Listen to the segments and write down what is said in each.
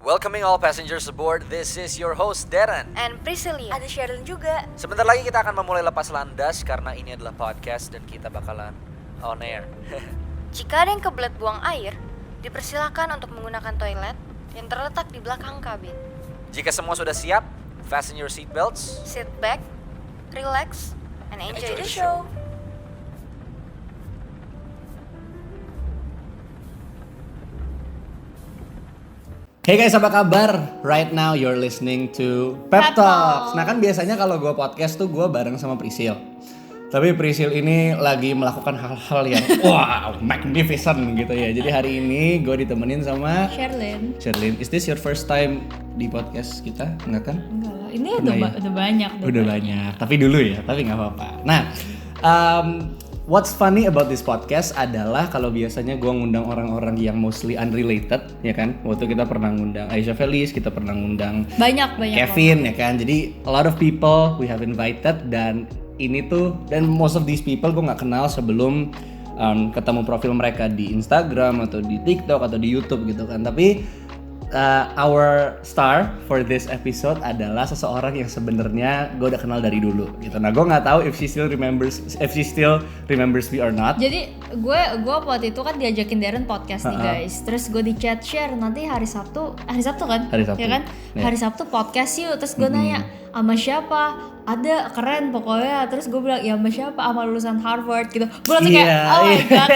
Welcoming all passengers aboard, this is your host Darren. And Priscilla. Ada Sherilyn juga. Sebentar lagi kita akan memulai lepas landas karena ini adalah podcast dan kita bakalan on air. Jika ada yang kebelet buang air, dipersilakan untuk menggunakan toilet yang terletak di belakang kabin. Jika semua sudah siap, fasten your seatbelts. Sit back, relax, and enjoy the show. show. Hey guys, apa kabar? Right now you're listening to Pep Talks. Nah kan biasanya kalau gue podcast tuh gue bareng sama Priscil. Tapi Priscil ini lagi melakukan hal-hal yang wow, magnificent gitu ya. Jadi hari ini gue ditemenin sama Sherilyn. Is this your first time di podcast kita? Enggak kan? Enggak lah, ini Pernah udah banyak. Udah banyak, tapi dulu ya, tapi nggak apa-apa. Nah, what's funny about this podcast adalah kalau biasanya gue ngundang orang-orang yang mostly unrelated, ya kan? Waktu kita pernah ngundang Aisyah Feliz, kita pernah ngundang Banyak Kevin, ya kan? Jadi a lot of people we have invited dan ini tuh, dan most of these people gue nggak kenal sebelum ketemu profil mereka di Instagram atau di TikTok atau di YouTube gitu kan. Tapi our star for this episode adalah seseorang yang sebenarnya gue udah kenal dari dulu gitu. Nah gue nggak tahu if she still remembers me or not. Jadi gue waktu itu kan diajakin Darren podcast nih guys. Terus gue di chat share nanti hari Sabtu kan? Hari Sabtu. Ya kan? Yeah. Hari Sabtu podcast yuk. Terus gue nanya sama siapa? Ada keren pokoknya. Terus gue bilang ya sama siapa? Sama lulusan Harvard gitu. Gue langsung kayak oh my god,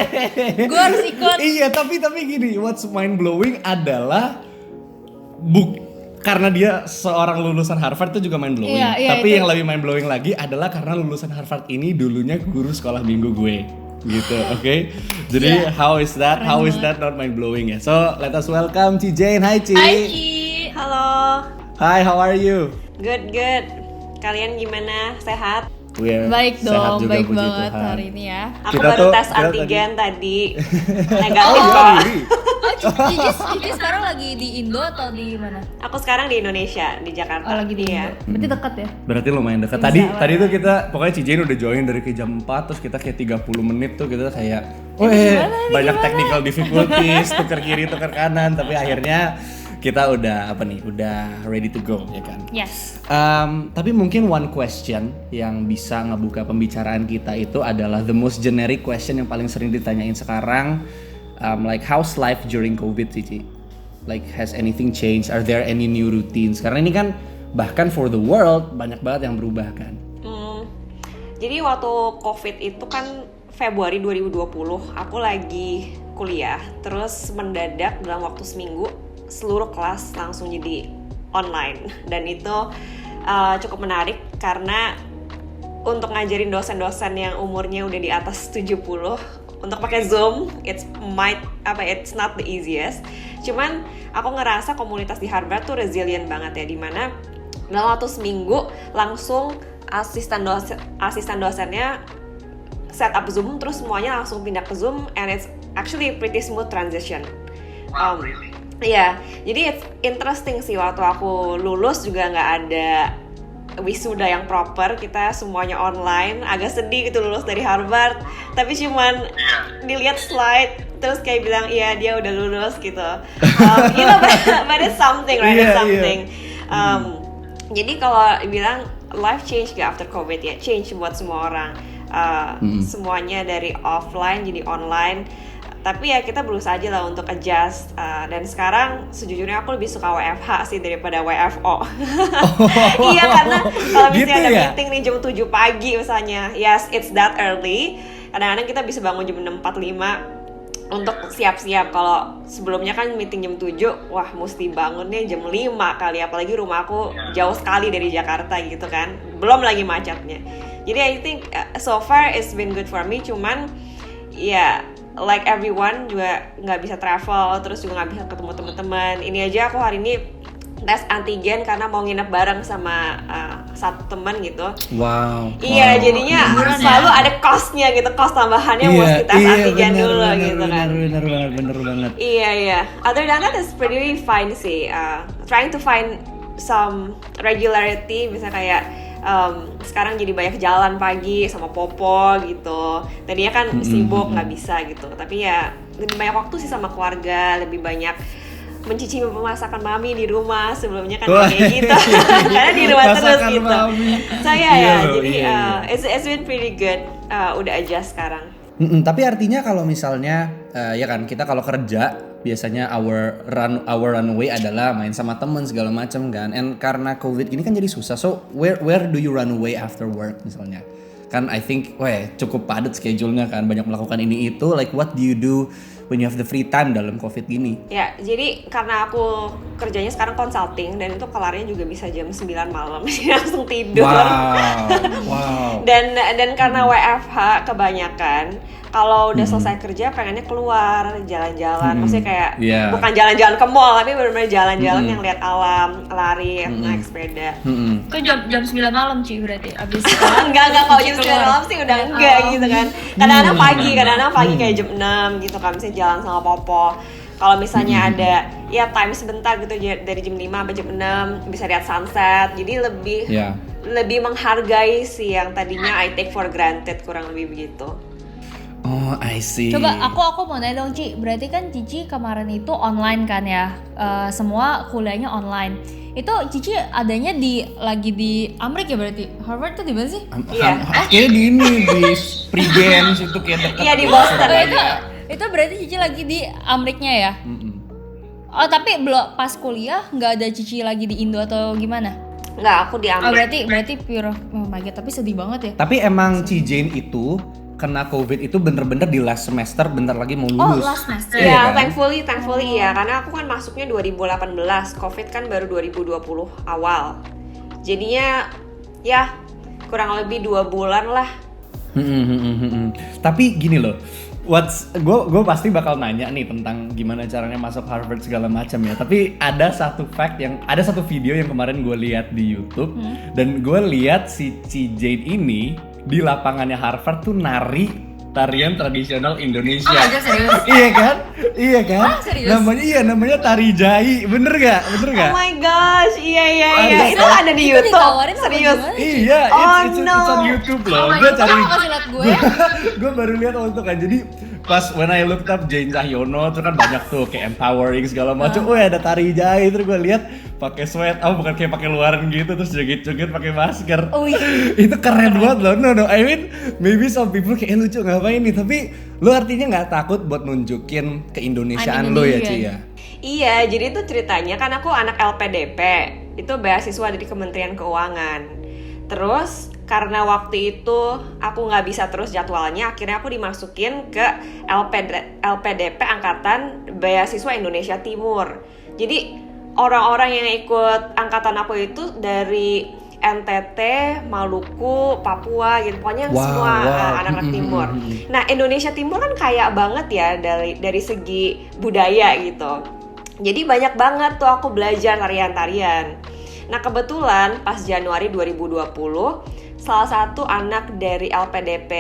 gue harus ikut. Iya tapi gini, what's mind blowing adalah karena dia seorang lulusan Harvard itu juga mind blowing. Iya, tapi itu. yang lebih mind blowing lagi adalah karena lulusan Harvard ini dulunya guru sekolah minggu gue. Gitu, oke? Jadi how is that not mind blowing ya? So let us welcome Ci Jane. Hi Ci. Hai Ci. Halo. Hi, how are you? Good. Kalian gimana? Sehat? We're Baik sehat dong, juga, baik puji banget Tuhan. hari ini ya. Aku Kita baru tuh- tes kita antigen tadi. Oh, Negatif iya, kok. Riri. Cici sekarang lagi di Indo atau di mana? Aku sekarang di Indonesia, di Jakarta. Oh lagi di Iya. Indo. Berarti dekat ya? Berarti lumayan dekat. Bisa Tadi tuh kita pokoknya Ci Jane udah join dari ke jam 4 terus kita kayak 30 menit tuh kita kayak banyak technical difficulties, tuker kiri, tuker kanan, tapi akhirnya kita udah ready to go ya kan. Yes. Tapi mungkin one question yang bisa ngebuka pembicaraan kita itu adalah the most generic question yang paling sering ditanyain sekarang, like how's life during COVID, Cici? Like has anything changed? Are there any new routines? Karena ini kan bahkan for the world banyak banget yang berubah kan. Jadi waktu COVID itu kan Februari 2020, aku lagi kuliah, terus mendadak dalam waktu seminggu seluruh kelas langsung jadi online, dan itu cukup menarik karena untuk ngajarin dosen-dosen yang umurnya udah di atas 70 untuk pakai Zoom, it's not the easiest. Cuman aku ngerasa komunitas di Harvard tuh resilient banget ya, dimana dalam waktu seminggu langsung asisten dosennya set up Zoom, terus semuanya langsung pindah ke Zoom, and it's actually pretty smooth transition. Really? Iya, jadi it's interesting sih, waktu aku lulus juga nggak ada wisuda yang proper, kita semuanya online. Agak sedih gitu lulus dari Harvard, tapi cuman dilihat slide terus kayak bilang iya dia udah lulus gitu. You know, but it's something, right? It's something. Jadi kalau bilang life change gak after COVID ya, change buat semua orang. Semuanya dari offline jadi online. Tapi ya kita berusaha aja lah untuk adjust, dan sekarang sejujurnya aku lebih suka WFH sih daripada WFO. Iya, karena kalau misalnya Gitu ada ya? meeting nih jam 7 pagi misalnya, yes it's that early, kadang-kadang kita bisa bangun jam 6.45 untuk siap-siap. Kalau sebelumnya kan meeting jam 7, wah mesti bangunnya jam 5 kali, apalagi rumah aku jauh sekali dari Jakarta gitu kan, belum lagi macetnya. Jadi I think so far it's been good for me, cuman ya like everyone juga nggak bisa travel, terus juga nggak bisa ketemu teman-teman. Ini aja aku hari ini tes antigen karena mau nginep bareng sama satu teman gitu. Wow. Iya, jadinya selalu ada cost-nya gitu, cost tambahannya mesti tes antigen dulu gitu kan. Bener banget. Iya. Other than that it's pretty fine sih. Trying to find some regularity, misalnya kayak sekarang jadi banyak jalan pagi sama Popo gitu. Tadinya kan sibuk nggak bisa gitu, tapi ya lebih banyak waktu sih sama keluarga, lebih banyak mencicipi masakan mami di rumah sebelumnya kan Wah. kayak gitu. Karena di rumah terus Masakan gitu. mami. Saya Iya loh, jadi iya. it's been pretty good. Udah aja sekarang. Tapi artinya kalau misalnya ya kan kita kalau kerja biasanya our runway adalah main sama temen segala macam kan. And karena COVID ini kan jadi susah. So where do you run away after work misalnya? Kan I think cukup padat schedule-nya kan, banyak melakukan ini itu. Like what do you do when you have the free time dalam COVID gini? Ya, jadi karena aku kerjanya sekarang consulting dan itu kelarnya juga bisa jam 9 malam, jadi langsung tidur. Wow. Dan karena WFH kebanyakan, kalau udah selesai kerja pengennya keluar jalan-jalan, maksudnya kayak bukan jalan-jalan ke mall tapi benar-benar jalan-jalan yang lihat alam, lari, naik sepeda. Kan jam 9 malam Ci berarti abis enggak kalau jam 9 malam sih udah enggak gitu kan. Kadang-kadang pagi kayak jam 6 gitu kan, misalnya jalan sama Popo. Kalau misalnya ada ya time sebentar gitu dari jam 5 sampai jam 6 bisa lihat sunset. Jadi lebih menghargai sih yang tadinya I take for granted, kurang lebih begitu. Oh, I see. Coba aku mau nanya dong Ci, berarti kan Cici kemarin itu online kan ya, semua kuliahnya online. Itu Cici adanya lagi di Amerika ya berarti? Harvard tuh di mana sih? Iya. Kayaknya di Pre-Games itu kayak dekat. Iya, di Boston. Itu berarti Cici lagi di Amerikanya ya? Oh tapi belum pas kuliah nggak ada Cici lagi di Indo atau gimana? Nggak, aku di Oh Amerika. berarti pure, oh my god, tapi sedih banget ya. Tapi emang Ci Jane itu kena COVID itu bener-bener di last semester, bentar lagi mau lulus. Oh last semester. Ya, kan? thankfully iya, karena aku kan masuknya 2018, COVID kan baru 2020 awal. Jadinya ya kurang lebih 2 bulan lah. Tapi gini loh, gue pasti bakal nanya nih tentang gimana caranya masuk Harvard segala macam ya. Tapi ada satu video yang kemarin gue lihat di YouTube dan gue lihat si Ci Jane ini di lapangannya Harvard tuh nari tarian tradisional Indonesia. Oh my god, serius? Iya kan? Ah, serius? Namanya tari jai, bener gak? Oh my gosh, iya. Ada, Itu ada di Itu YouTube. ditawarin apa Serius. gimana? Iya, it's on YouTube loh. Gue cari, Kamu kasih liat gue ya? gue baru lihat waktu itu kan. Jadi pas when I looked up Jane Cahyono tuh kan banyak tuh kayak empowering segala macam. Oh ada tari jai, terus gue lihat pakai sweat, bukan kayak pakai luaran gitu, terus joget-joget pakai masker. Itu keren banget loh. No, I mean maybe some people kayak lucu ngapain nih, tapi lu artinya nggak takut buat nunjukin keindonesiaan lu ya Ci ya? Iya, jadi itu ceritanya kan aku anak LPDP, itu beasiswa dari Kementerian Keuangan. Terus karena waktu itu aku nggak bisa terus jadwalnya, akhirnya aku dimasukin ke LPDP Angkatan Beasiswa Indonesia Timur. Jadi orang-orang yang ikut angkatan aku itu dari NTT, Maluku, Papua gitu, pokoknya semua anak-anak timur. Nah, Indonesia Timur kan kaya banget ya dari segi budaya gitu. Jadi banyak banget tuh aku belajar tarian-tarian. Nah, kebetulan pas Januari 2020, salah satu anak dari LPDP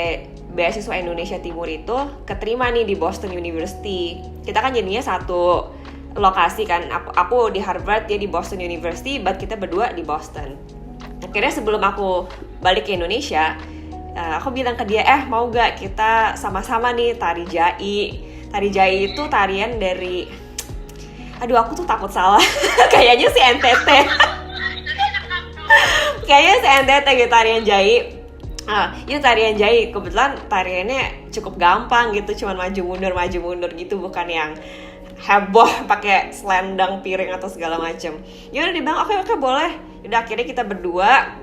Beasiswa Indonesia Timur itu keterima nih di Boston University. Kita kan jadinya satu lokasi kan, aku di Harvard, dia di Boston University, but kita berdua di Boston. Akhirnya sebelum aku balik ke Indonesia, aku bilang ke dia, mau gak kita sama-sama nih tari jai. Tari jai itu tarian dari, aku tuh takut salah, kayaknya si NTT. Kayaknya si NTT gitu, tarian jai. Itu tarian jai, kebetulan tariannya cukup gampang gitu, cuman maju mundur gitu, bukan yang heboh pakai selendang, piring atau segala macam. Ya udah dibilang oke boleh. Udah akhirnya kita berdua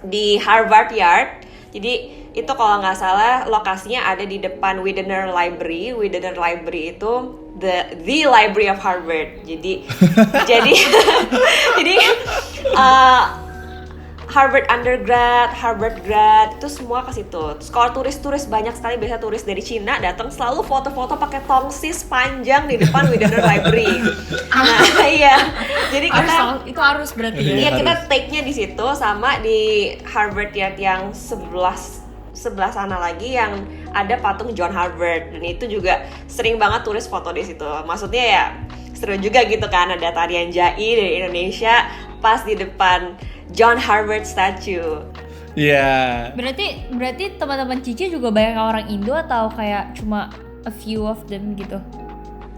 di Harvard Yard. Jadi itu kalau nggak salah lokasinya ada di depan Widener Library. Widener Library itu the library of Harvard. Jadi Harvard undergrad, Harvard grad, itu semua ke situ. Terus kalau turis banyak sekali, biasa turis dari Cina datang selalu foto-foto pakai tongsis panjang di depan Widener Library. Nah, iya. Jadi kita itu harus berarti ya. Iya, kita take-nya di situ sama di Harvard Yard yang sebelah sana lagi yang ada patung John Harvard, dan itu juga sering banget turis foto di situ. Maksudnya ya seru juga gitu kan, ada tarian jai dari Indonesia pas di depan John Harvard statue. Iya. Berarti teman-teman Cici juga banyak orang Indo atau kayak cuma a few of them gitu?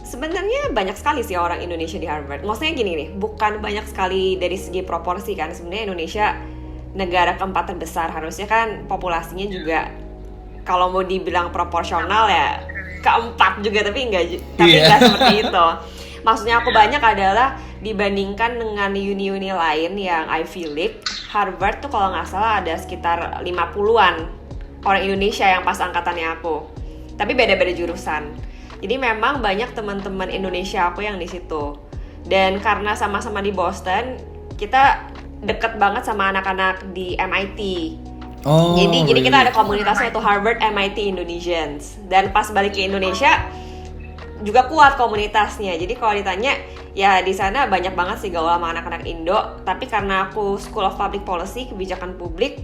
Sebenarnya banyak sekali sih orang Indonesia di Harvard. Maksudnya gini nih, bukan banyak sekali dari segi proporsi kan. Sebenarnya Indonesia negara keempat terbesar, harusnya kan populasinya juga kalau mau dibilang proporsional ya keempat juga, tapi enggak seperti itu. Maksudnya aku banyak adalah dibandingkan dengan uni-uni lain yang Ivy League, Harvard tuh kalau nggak salah ada sekitar 50-an orang Indonesia yang pas angkatannya aku. Tapi beda-beda jurusan. Jadi memang banyak teman-teman Indonesia aku yang di situ. Dan karena sama-sama di Boston, kita deket banget sama anak-anak di MIT. Oh, Jadi kita ada komunitasnya tuh Harvard MIT Indonesians. Dan pas balik ke Indonesia juga kuat komunitasnya. Jadi kalau ditanya, ya di sana banyak banget sih gaul sama anak-anak Indo. Tapi karena aku School of Public Policy, kebijakan publik,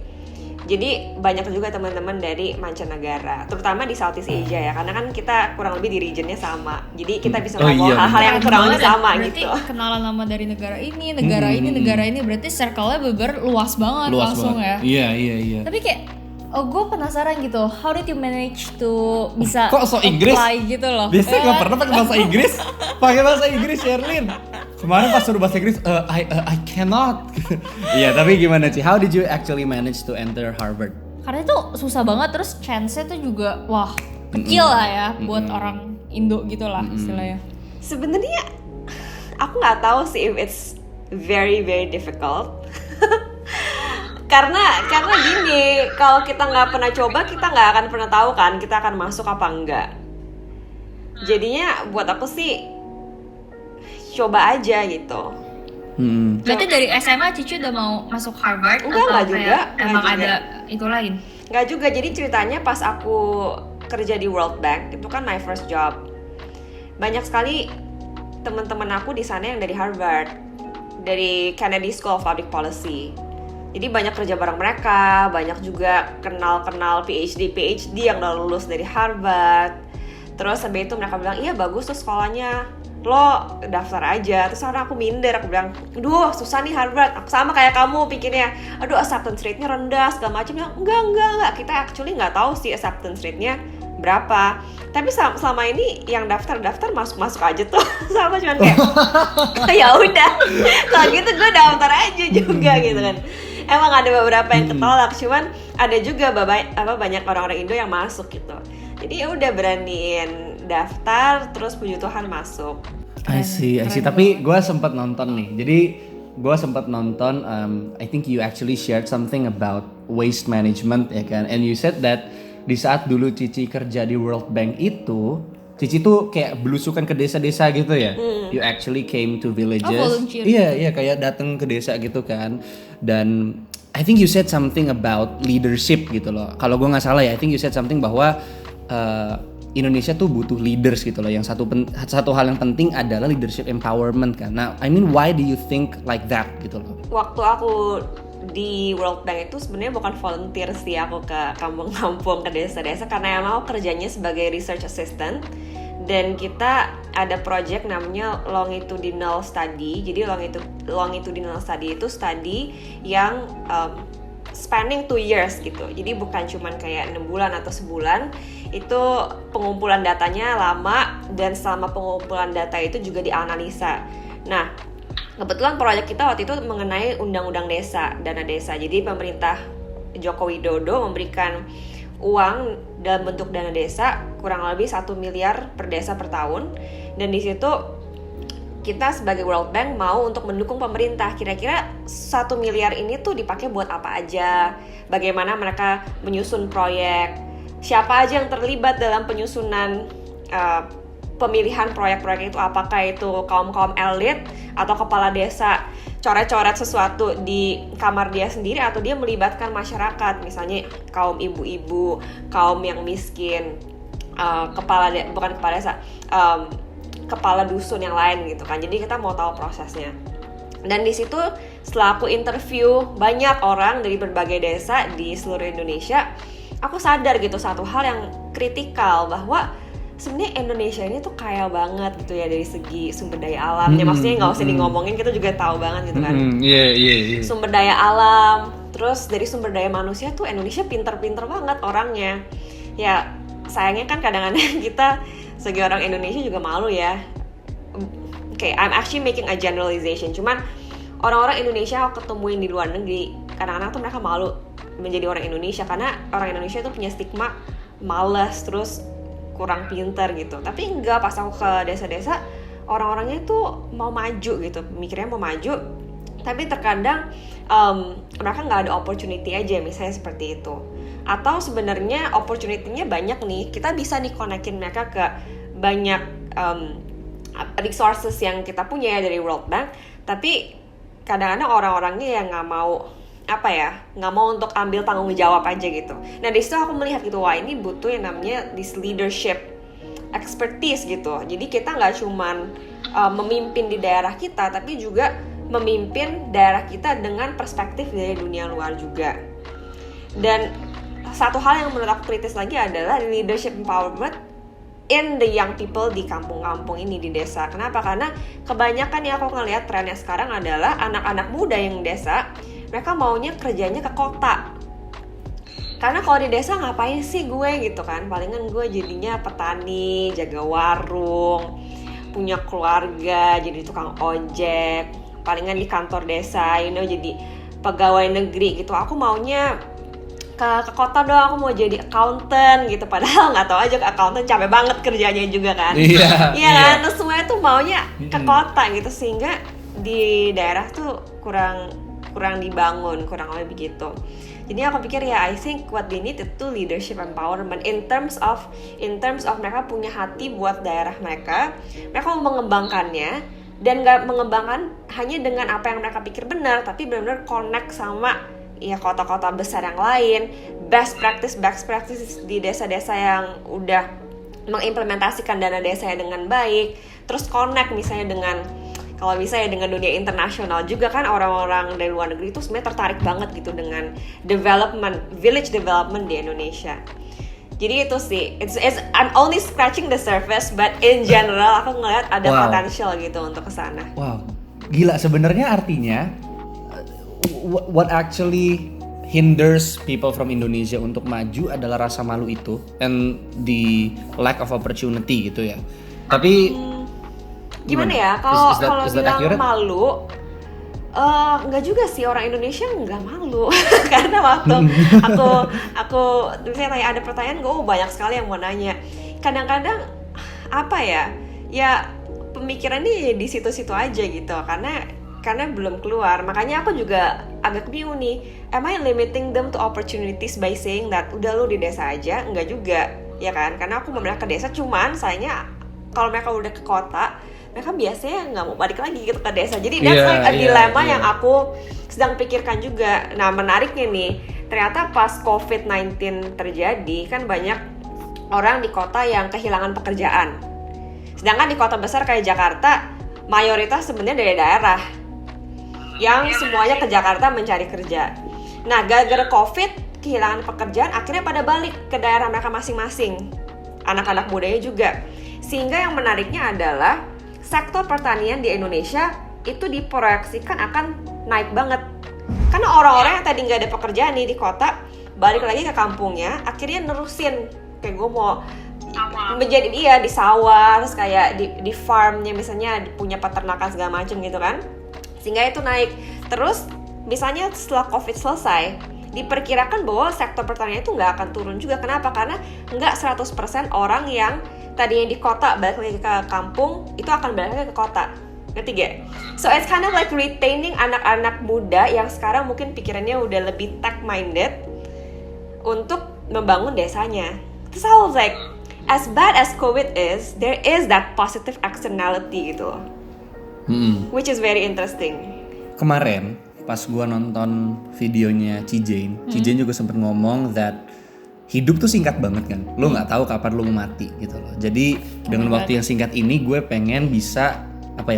jadi banyak juga teman-teman dari mancanegara, terutama di Southeast Asia ya, karena kan kita kurang lebih di regionnya sama. Jadi kita bisa ngomong hal-hal yang kurang lebih sama gitu. Berarti kenalan nama dari negara ini, negara ini, berarti circle-nya bener luas banget langsung ya. Iya. Tapi kayak gue penasaran gitu, how did you manage to bisa Kok so Inggris? apply gitu loh? Biasanya nggak pernah pakai bahasa Inggris. Pakai bahasa Inggris, Sherlyn. Kemarin pas suruh bahasa Inggris, I cannot. Iya, tapi gimana sih? How did you actually manage to enter Harvard? Karena itu susah banget, terus chance-nya tuh juga wah kecil lah ya buat orang Indo gitu lah istilahnya. Sebenarnya aku nggak tahu sih if it's very difficult. karena gini, kalau kita nggak pernah coba, kita nggak akan pernah tahu kan kita akan masuk apa enggak. Jadinya buat aku sih coba aja gitu. Berarti dari SMA Cici udah mau masuk Harvard? Enggak juga. Emang ada itu lain? Nggak juga, jadi ceritanya pas aku kerja di World Bank, itu kan my first job. Banyak sekali teman-teman aku di sana yang dari Harvard, dari Kennedy School of Public Policy. Jadi banyak kerja bareng mereka, banyak juga kenal PhD yang udah lulus dari Harvard. Terus habis itu mereka bilang, iya bagus tuh sekolahnya, lo daftar aja. Terus orang aku minder, aku bilang, aduh susah nih Harvard. Aku sama kayak kamu pikirnya, aduh acceptance rate-nya rendah segala macam. Enggak, kita actually nggak tahu sih acceptance rate-nya berapa. Tapi selama ini yang daftar masuk aja tuh. Sama cuman kayak ya udah, kalau gitu gue daftar aja juga gitu kan. Emang ada beberapa yang ketolak, cuman ada juga banyak orang-orang Indo yang masuk gitu. Jadi ya udah beraniin daftar, terus puji Tuhan masuk. I see. Tapi gue sempat nonton nih. Jadi gue sempat nonton. I think you actually shared something about waste management ya kan. And you said that di saat dulu Cici kerja di World Bank itu, Cici tuh kayak belusukan ke desa-desa gitu ya. You actually came to villages. Volunteer. Iya, kayak datang ke desa gitu kan. Dan I think you said something about leadership gitu loh. Kalau gue nggak salah ya, I think you said something bahwa Indonesia tuh butuh leaders gitu loh. Yang satu hal yang penting adalah leadership empowerment kan. Nah, I mean why do you think like that gitu loh? Waktu aku di World Bank itu sebenarnya bukan volunteer sih, aku ke kampung-kampung, ke desa-desa, karena emang aku kerjanya sebagai research assistant. Dan kita ada project namanya longitudinal study. Jadi longitudinal study itu study yang spanning 2 years gitu. Jadi bukan cuman kayak 6 bulan atau sebulan. Itu pengumpulan datanya lama, dan selama pengumpulan data itu juga dianalisa. Nah, kebetulan proyek kita waktu itu mengenai undang-undang desa, dana desa. Jadi pemerintah Joko Widodo memberikan uang dalam bentuk dana desa kurang lebih 1 miliar per desa per tahun. Dan di situ kita sebagai World Bank mau untuk mendukung pemerintah. Kira-kira 1 miliar ini tuh dipakai buat apa aja? Bagaimana mereka menyusun proyek? Siapa aja yang terlibat dalam penyusunan pemilihan proyek-proyek itu? Apakah itu kaum-kaum elit atau kepala desa coret-coret sesuatu di kamar dia sendiri, atau dia melibatkan masyarakat, misalnya kaum ibu-ibu, kaum yang miskin, kepala dusun yang lain gitu kan. Jadi kita mau tahu prosesnya. Dan di situ setelah aku interview banyak orang dari berbagai desa di seluruh Indonesia, aku sadar gitu satu hal yang kritikal, bahwa sebenarnya Indonesia ini tuh kaya banget gitu ya dari segi sumber daya alamnya. Maksudnya nggak usah ngomongin, kita juga tahu banget gitu kan. Iya. Sumber daya alam, terus dari sumber daya manusia tuh Indonesia pinter-pinter banget orangnya. Ya sayangnya kan kadang-kadang kita sebagai orang Indonesia juga malu ya. Okay, I'm actually making a generalization. Cuman orang-orang Indonesia aku ketemuin di luar negeri, kadang-kadang tuh mereka malu menjadi orang Indonesia karena orang Indonesia tuh punya stigma malas, terus kurang pinter gitu. Tapi enggak, pas aku ke desa-desa, orang-orangnya tuh mau maju gitu, mikirnya mau maju. Tapi terkadang mereka nggak ada opportunity aja, misalnya seperti itu. Atau sebenarnya opportunity-nya banyak nih, kita bisa nih connectin mereka ke banyak resources yang kita punya ya dari World Bank. Tapi kadang-kadang orang-orangnya yang nggak mau untuk ambil tanggung jawab aja gitu. Nah di situ aku melihat gitu, wah ini butuh yang namanya this leadership expertise gitu. Jadi kita nggak cuman memimpin di daerah kita, tapi juga memimpin daerah kita dengan perspektif dari dunia luar juga. Dan satu hal yang menurut aku kritis lagi adalah leadership empowerment in the young people di kampung-kampung ini, di desa. Kenapa? Karena kebanyakan yang aku ngelihat trennya sekarang adalah anak-anak muda yang di desa, mereka maunya kerjanya ke kota. Karena kalau di desa ngapain sih gue gitu kan, palingan gue jadinya petani, jaga warung, punya keluarga, jadi tukang ojek, palingan di kantor desa, jadi pegawai negeri gitu. Aku maunya ke kota dong, aku mau jadi accountant gitu, padahal nggak tahu aja accountant capek banget kerjanya juga kan. Iya kan, terus semuanya tuh maunya ke kota gitu, sehingga di daerah tuh kurang dibangun, kurang lebih begitu. Jadi aku pikir ya, I think what they need itu leadership empowerment in terms of mereka punya hati buat daerah mereka mau mengembangkannya, dan nggak mengembangkan hanya dengan apa yang mereka pikir benar, tapi benar-benar connect sama ya kota-kota besar yang lain, best practice di desa-desa yang udah mengimplementasikan dana desanya dengan baik, terus connect misalnya dengan, kalau bisa ya dengan dunia internasional juga kan, orang-orang dari luar negeri itu sebenarnya tertarik banget gitu dengan village development di Indonesia. Jadi itu sih, I'm only scratching the surface, but in general aku ngeliat ada potential gitu untuk kesana. Wow, gila, sebenarnya artinya what actually hinders people from Indonesia untuk maju adalah rasa malu itu and the lack of opportunity gitu ya. Tapi gimana ya, kalau bilang malu, nggak juga sih, orang Indonesia nggak malu. Karena waktu aku misalnya tanya, ada pertanyaan, banyak sekali yang mau nanya. Kadang-kadang apa ya pemikirannya di situ-situ aja gitu, karena belum keluar. Makanya aku juga agak bingung nih, am I limiting them to opportunities by saying that udah lu di desa aja? Enggak juga, ya kan? Karena aku mau mereka ke desa, cuman sayangnya kalau mereka udah ke kota, mereka biasanya nggak mau balik lagi gitu ke desa. Jadi that's like a dilemma yang aku sedang pikirkan juga. Nah menariknya nih, ternyata pas COVID-19 terjadi kan banyak orang di kota yang kehilangan pekerjaan. Sedangkan di kota besar kayak Jakarta, mayoritas sebenarnya dari daerah yang semuanya ke Jakarta mencari kerja. Nah, gara-gara COVID, kehilangan pekerjaan, akhirnya pada balik ke daerah mereka masing-masing. Anak-anak mudanya juga. Sehingga yang menariknya adalah sektor pertanian di Indonesia itu diproyeksikan akan naik banget. Karena orang-orang yang tadi nggak ada pekerjaan nih di kota, balik lagi ke kampungnya, akhirnya nerusin. Kayak gue mau menjadi di sawah, terus kayak di farmnya misalnya punya peternakan segala macam gitu kan. Sehingga itu naik. Terus misalnya setelah COVID selesai, diperkirakan bahwa sektor pertanian itu nggak akan turun juga. Kenapa? Karena nggak 100% orang yang tadinya di kota balik lagi ke kampung itu akan balik lagi ke kota. Ngerti gak? So it's kind of like retaining anak-anak muda yang sekarang mungkin pikirannya udah lebih tech minded untuk membangun desanya. Terus I was like, as bad as COVID is, there is that positive externality gitu loh. Which is very interesting. Kemarin pas gua nonton videonya Cijane juga sempat ngomong that hidup tuh singkat banget kan. Lo nggak tahu kapan lo mau mati gitu loh. Jadi dengan waktu yang singkat ini gue pengen bisa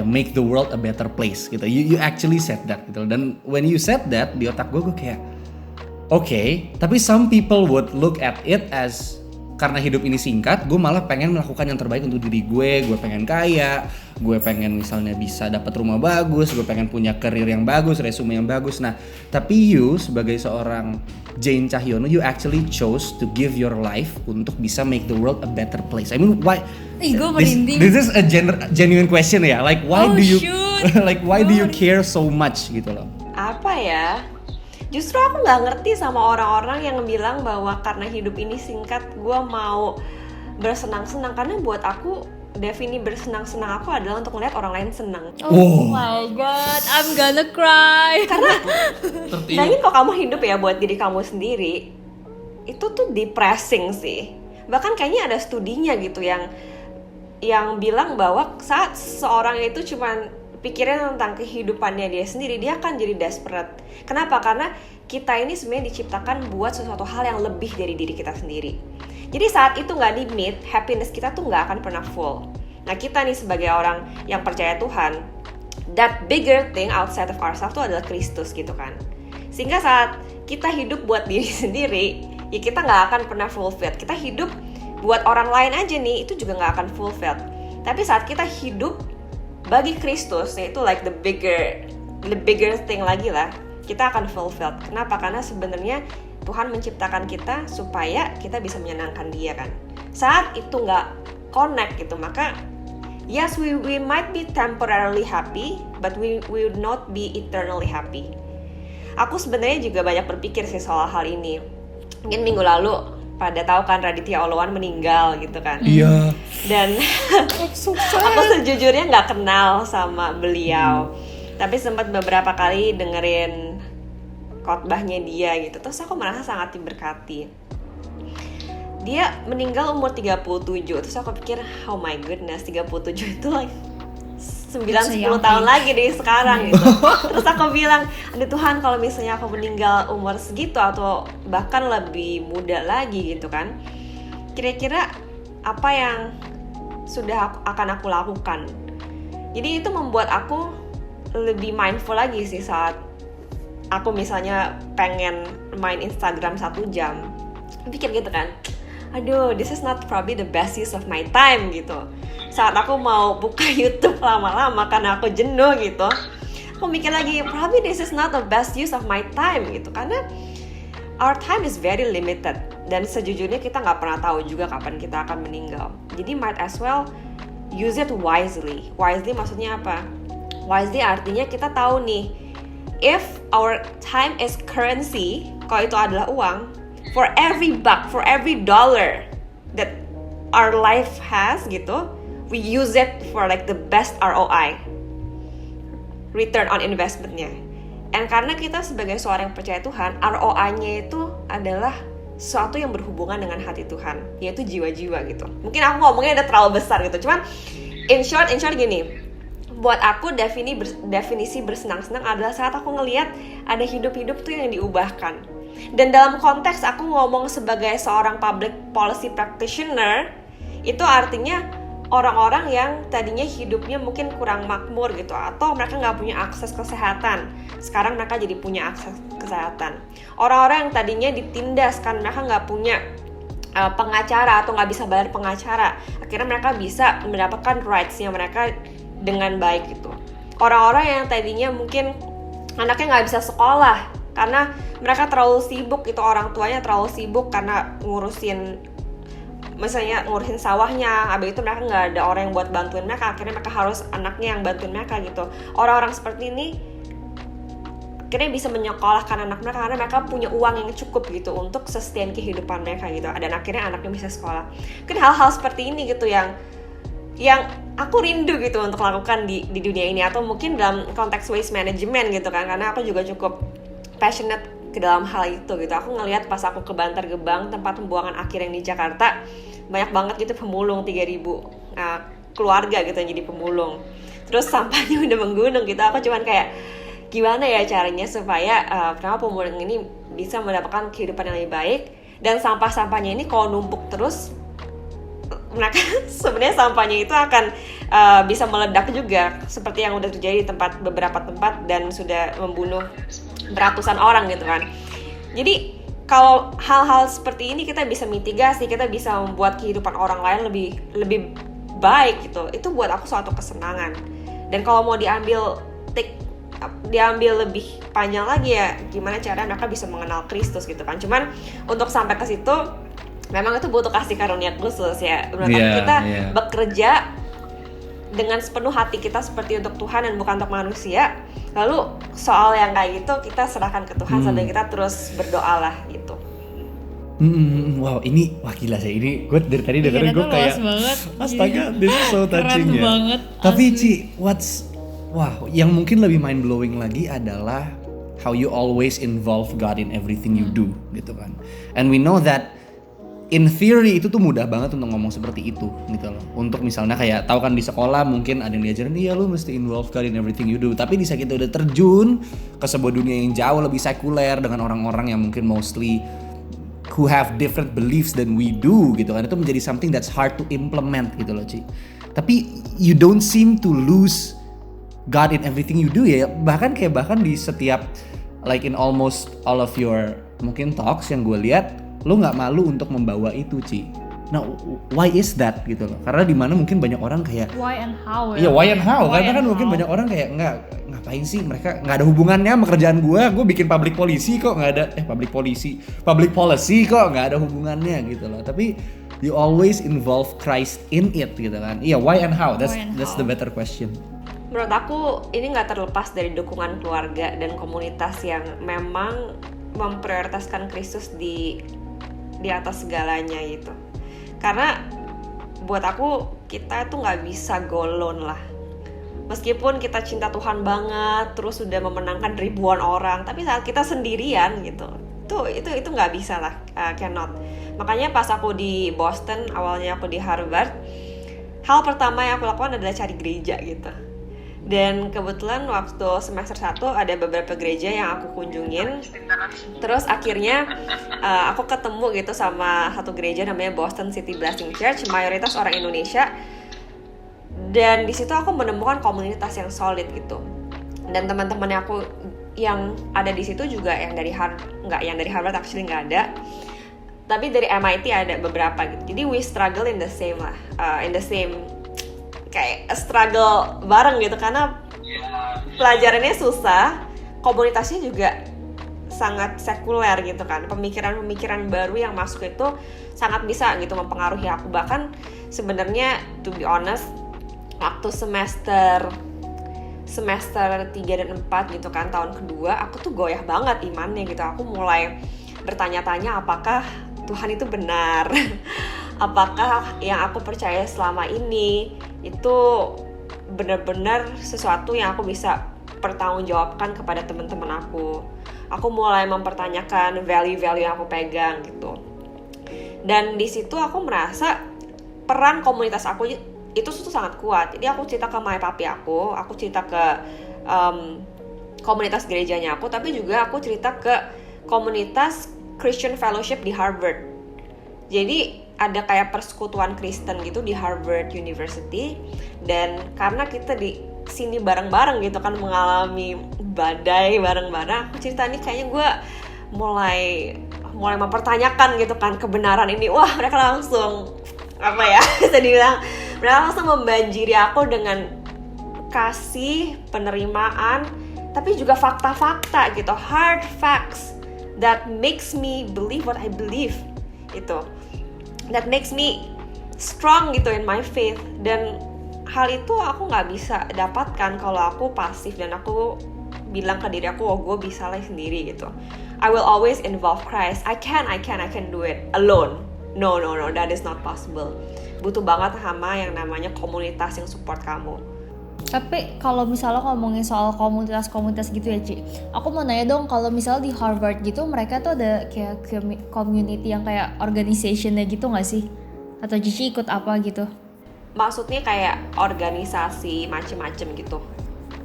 make the world a better place gitu. You actually said that gitu. Dan when you said that, di otak gue kayak okay, tapi some people would look at it as karena hidup ini singkat, gue malah pengen melakukan yang terbaik untuk diri gue pengen kaya, gue pengen misalnya bisa dapat rumah bagus, gue pengen punya karir yang bagus, resume yang bagus. Nah, tapi you sebagai seorang Jane Cahyono, you actually chose to give your life untuk bisa make the world a better place. I mean, why? Ih, gue merinding. This is a genuine question ya. Like, why Oh, do you shoot. like why do you care so much gitu loh? Apa ya? Justru aku nggak ngerti sama orang-orang yang bilang bahwa karena hidup ini singkat, gue mau bersenang-senang. Karena buat aku, definisi bersenang-senang aku adalah untuk melihat orang lain senang. Oh my god, I'm gonna cry. Karena bayangin kalau kamu hidup ya buat diri kamu sendiri, itu tuh depressing sih. Bahkan kayaknya ada studinya gitu yang bilang bahwa saat seorang itu cuman pikirin tentang kehidupannya dia sendiri, dia akan jadi desperate. Kenapa? Karena kita ini sebenarnya diciptakan buat sesuatu hal yang lebih dari diri kita sendiri. Jadi saat itu nggak di-meet, happiness kita tuh nggak akan pernah full. Nah, kita nih sebagai orang yang percaya Tuhan, that bigger thing outside of ourselves tuh adalah Kristus gitu kan. Sehingga saat kita hidup buat diri sendiri, ya kita nggak akan pernah fulfilled. Kita hidup buat orang lain aja nih, itu juga nggak akan fulfilled. Tapi saat kita hidup bagi Kristus, yaitu like the bigger thing lagi lah, kita akan fulfilled. Kenapa? Karena sebenarnya Tuhan menciptakan kita supaya kita bisa menyenangkan Dia kan. Saat itu nggak connect gitu, maka yes, we might be temporarily happy, but we will not be eternally happy. Aku sebenarnya juga banyak berpikir sih soal hal ini. Mungkin minggu lalu pada tahu kan Raditya Oloan meninggal gitu kan. Iya. Dan aku sejujurnya nggak kenal sama beliau, tapi sempat beberapa kali dengerin khotbahnya dia gitu. Terus aku merasa sangat diberkati. Dia meninggal umur 37. Terus aku pikir, oh my goodness, 37 itu like 9-10 tahun lagi dari sekarang gitu. Terus aku bilang, aduh Tuhan, kalau misalnya aku meninggal umur segitu atau bahkan lebih muda lagi gitu kan, kira-kira apa yang sudah akan aku lakukan. Jadi itu membuat aku lebih mindful lagi sih saat aku misalnya pengen main Instagram 1 jam, pikir gitu kan, aduh, this is not probably the best use of my time gitu. Saat aku mau buka YouTube lama-lama karena aku jenuh gitu, aku mikir lagi, probably this is not the best use of my time gitu. Karena our time is very limited, dan sejujurnya kita nggak pernah tahu juga kapan kita akan meninggal. Jadi might as well use it wisely. Wisely maksudnya apa? Wisely artinya kita tahu nih, if our time is currency, kalau itu adalah uang, for every buck, for every dollar that our life has gitu, we use it for like the best ROI, return on investment-nya. And karena kita sebagai seorang yang percaya Tuhan, ROI-nya itu adalah sesuatu yang berhubungan dengan hati Tuhan, yaitu jiwa-jiwa gitu. Mungkin aku ngomongnya udah terlalu besar gitu, cuman in short gini, buat aku definisi bersenang-senang adalah saat aku ngelihat ada hidup-hidup tuh yang diubahkan. Dan dalam konteks aku ngomong sebagai seorang public policy practitioner, itu artinya orang-orang yang tadinya hidupnya mungkin kurang makmur gitu, atau mereka nggak punya akses kesehatan, sekarang mereka jadi punya akses kesehatan. Orang-orang yang tadinya ditindas kan, mereka nggak punya pengacara atau nggak bisa bayar pengacara, akhirnya mereka bisa mendapatkan rights-nya mereka dengan baik gitu. Orang-orang yang tadinya mungkin anaknya nggak bisa sekolah karena mereka terlalu sibuk gitu, orang tuanya terlalu sibuk karena ngurusin sawahnya, habis itu mereka nggak ada orang yang buat bantuin mereka, akhirnya mereka harus anaknya yang bantuin mereka gitu. Orang-orang seperti ini akhirnya bisa menyekolahkan anak mereka karena mereka punya uang yang cukup gitu untuk sustain kehidupan mereka gitu, dan akhirnya anaknya bisa sekolah. Mungkin hal-hal seperti ini gitu yang aku rindu gitu untuk lakukan di dunia ini, atau mungkin dalam konteks waste management gitu kan, karena aku juga cukup passionate ke dalam hal itu gitu. Aku ngelihat pas aku ke Bantar Gebang, tempat pembuangan akhir yang di Jakarta, banyak banget gitu pemulung 3.000 keluarga gitu yang jadi pemulung. Terus sampahnya udah menggunung gitu. Aku cuman kayak, gimana ya caranya supaya pemulung ini bisa mendapatkan kehidupan yang lebih baik, dan sampah-sampahnya ini kalau numpuk terus, mereka sebenarnya sampahnya itu akan bisa meledak juga, seperti yang udah terjadi di beberapa tempat dan sudah membunuh beratusan orang gitu kan. Jadi kalau hal-hal seperti ini kita bisa mitigasi, kita bisa membuat kehidupan orang lain lebih baik gitu. Itu buat aku suatu kesenangan. Dan kalau mau diambil lebih panjang lagi ya, gimana caranya mereka bisa mengenal Kristus gitu kan. Cuman untuk sampai ke situ memang itu butuh kasih karunia khusus ya. Menurut aku kita bekerja dengan sepenuh hati kita seperti untuk Tuhan dan bukan untuk manusia. Lalu soal yang kayak gitu kita serahkan ke Tuhan sambil kita terus berdoa lah gitu. Wow, ini wah gila sih. Ini gue dari tadi dengerin gue kayak astaga, this is so touching ya. Banget, tapi Ci, yang mungkin lebih mind blowing lagi adalah how you always involve God in everything you do gitu kan. And we know that in theory itu tuh mudah banget untuk ngomong seperti itu gitu loh. Untuk misalnya kayak tahu kan di sekolah mungkin ada yang diajarin iya lu mesti involve God in everything you do. Tapi di saat kita udah terjun ke sebuah dunia yang jauh lebih sekuler dengan orang-orang yang mungkin mostly who have different beliefs than we do gitu kan. Itu menjadi something that's hard to implement gitu loh Ci. Tapi you don't seem to lose God in everything you do ya. Bahkan di setiap like in almost all of your mungkin talks yang gue lihat, lo nggak malu untuk membawa itu Ci. Nah, why is that gitu loh? Karena di mana mungkin banyak orang kayak why and how ya. Iya, why and how. Karena kan mungkin banyak orang kayak ngapain sih mereka, nggak ada hubungannya sama kerjaan gue bikin public policy kok nggak ada public policy kok nggak ada hubungannya gitu loh. Tapi you always involve Christ in it gitu kan. Iya, why and how? That's the better question. Menurut aku ini nggak terlepas dari dukungan keluarga dan komunitas yang memang memprioritaskan Kristus di atas segalanya gitu. Karena buat aku kita tuh nggak bisa go alone lah. Meskipun kita cinta Tuhan banget, terus sudah memenangkan ribuan orang, tapi saat kita sendirian gitu, itu nggak bisa lah, cannot. Makanya pas aku di Boston, awalnya aku di Harvard, hal pertama yang aku lakukan adalah cari gereja gitu. Dan kebetulan waktu semester 1 ada beberapa gereja yang aku kunjungin. Terus akhirnya aku ketemu gitu sama satu gereja namanya Boston City Blessing Church, mayoritas orang Indonesia. Dan di situ aku menemukan komunitas yang solid gitu. Dan teman-teman aku yang ada di situ juga yang dari Harvard actually nggak ada. Tapi dari MIT ada beberapa gitu. Jadi we struggle in the same kayak struggle bareng gitu, karena pelajarannya susah, komunitasnya juga sangat sekuler gitu kan. Pemikiran-pemikiran baru yang masuk itu sangat bisa gitu mempengaruhi aku. Bahkan sebenarnya to be honest, waktu semester 3 dan 4 gitu kan, tahun kedua aku tuh goyah banget imannya gitu. Aku mulai bertanya-tanya apakah Tuhan itu benar. Apakah yang aku percaya selama ini itu benar-benar sesuatu yang aku bisa pertanggungjawabkan kepada teman-teman aku. Aku mulai mempertanyakan value-value yang aku pegang gitu. Dan di situ aku merasa peran komunitas aku itu sangat kuat. Jadi aku cerita ke my papi aku cerita ke komunitas gerejanya aku, tapi juga aku cerita ke komunitas Christian Fellowship di Harvard. Jadi ada kayak persekutuan Kristen gitu di Harvard University, dan karena kita di sini bareng-bareng gitu kan mengalami badai bareng-bareng, aku cerita nih kayaknya gue mulai mempertanyakan gitu kan kebenaran ini. Wah, mereka langsung bisa dibilang mereka langsung membanjiri aku dengan kasih, penerimaan, tapi juga fakta-fakta gitu, hard facts that makes me believe what I believe itu. That makes me strong gitu in my faith. Dan hal itu aku gak bisa dapatkan kalau aku pasif dan aku bilang ke diri aku, oh gue bisa lah sendiri gitu. I will always involve Christ. I can do it alone. No, that is not possible. Butuh banget sama yang namanya komunitas yang support kamu. Tapi kalau misalnya ngomongin soal komunitas-komunitas gitu ya Ci, aku mau nanya dong, kalau misalnya di Harvard gitu mereka tuh ada kayak community yang kayak organization-nya gitu gak sih? Atau Cici ikut apa gitu? Maksudnya kayak organisasi macem-macem gitu?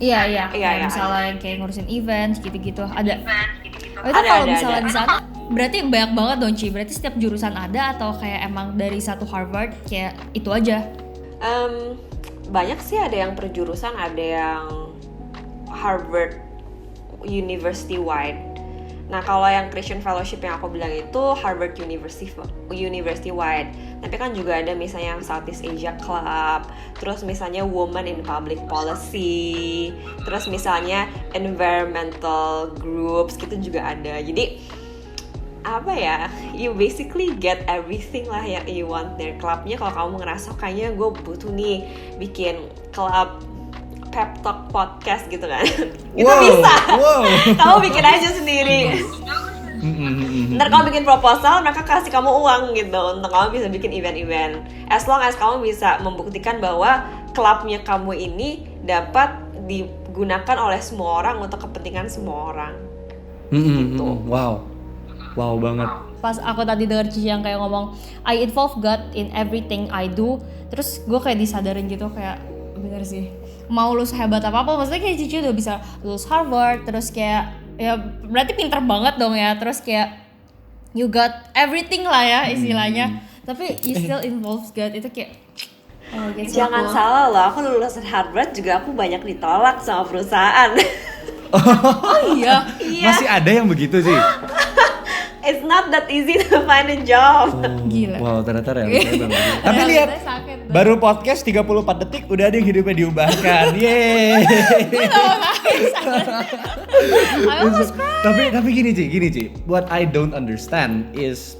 Iya. Misalnya yang kayak ngurusin event gitu-gitu ada. Oh, itu kalau misalnya di sana berarti banyak banget dong Ci. Berarti setiap jurusan ada atau kayak emang dari satu Harvard kayak itu aja? Banyak sih, ada yang per jurusan, ada yang Harvard University wide. Nah kalau yang Christian Fellowship yang aku bilang itu Harvard University wide. Tapi kan juga ada misalnya yang Southeast Asia Club, terus misalnya Women in Public Policy, terus misalnya Environmental Groups gitu juga ada. Jadi apa ya, you basically get everything lah yang you want dari klubnya. Kalau kamu ngerasa kayaknya gue butuh nih bikin klub pep talk podcast gitu kan, itu bisa. Kamu bikin aja sendiri. Ntar kamu bikin proposal, mereka kasih kamu uang gitu untuk kamu bisa bikin event-event. As long as kamu bisa membuktikan bahwa klubnya kamu ini dapat digunakan oleh semua orang untuk kepentingan semua orang. Gitu. Wow banget. Pas aku tadi denger Cici yang kayak ngomong I involve God in everything I do, terus gue kayak disadarin gitu, kayak bener sih, mau lu sehebat apapun, maksudnya kayak Cici udah bisa lulus Harvard, terus kayak ya berarti pinter banget dong ya, terus kayak you got everything lah ya istilahnya, tapi you still involves God, itu kayak jangan salah loh, aku lulusan Harvard juga aku banyak ditolak sama perusahaan. Oh iya. Masih ada yang begitu sih. It's not that easy to find a job. Gila. Wow, ternyata realita banget. Tapi lihat, baru podcast 34 detik udah ada yang hidupnya diubahkan. Yeay. Tapi gini Ci. What I don't understand is,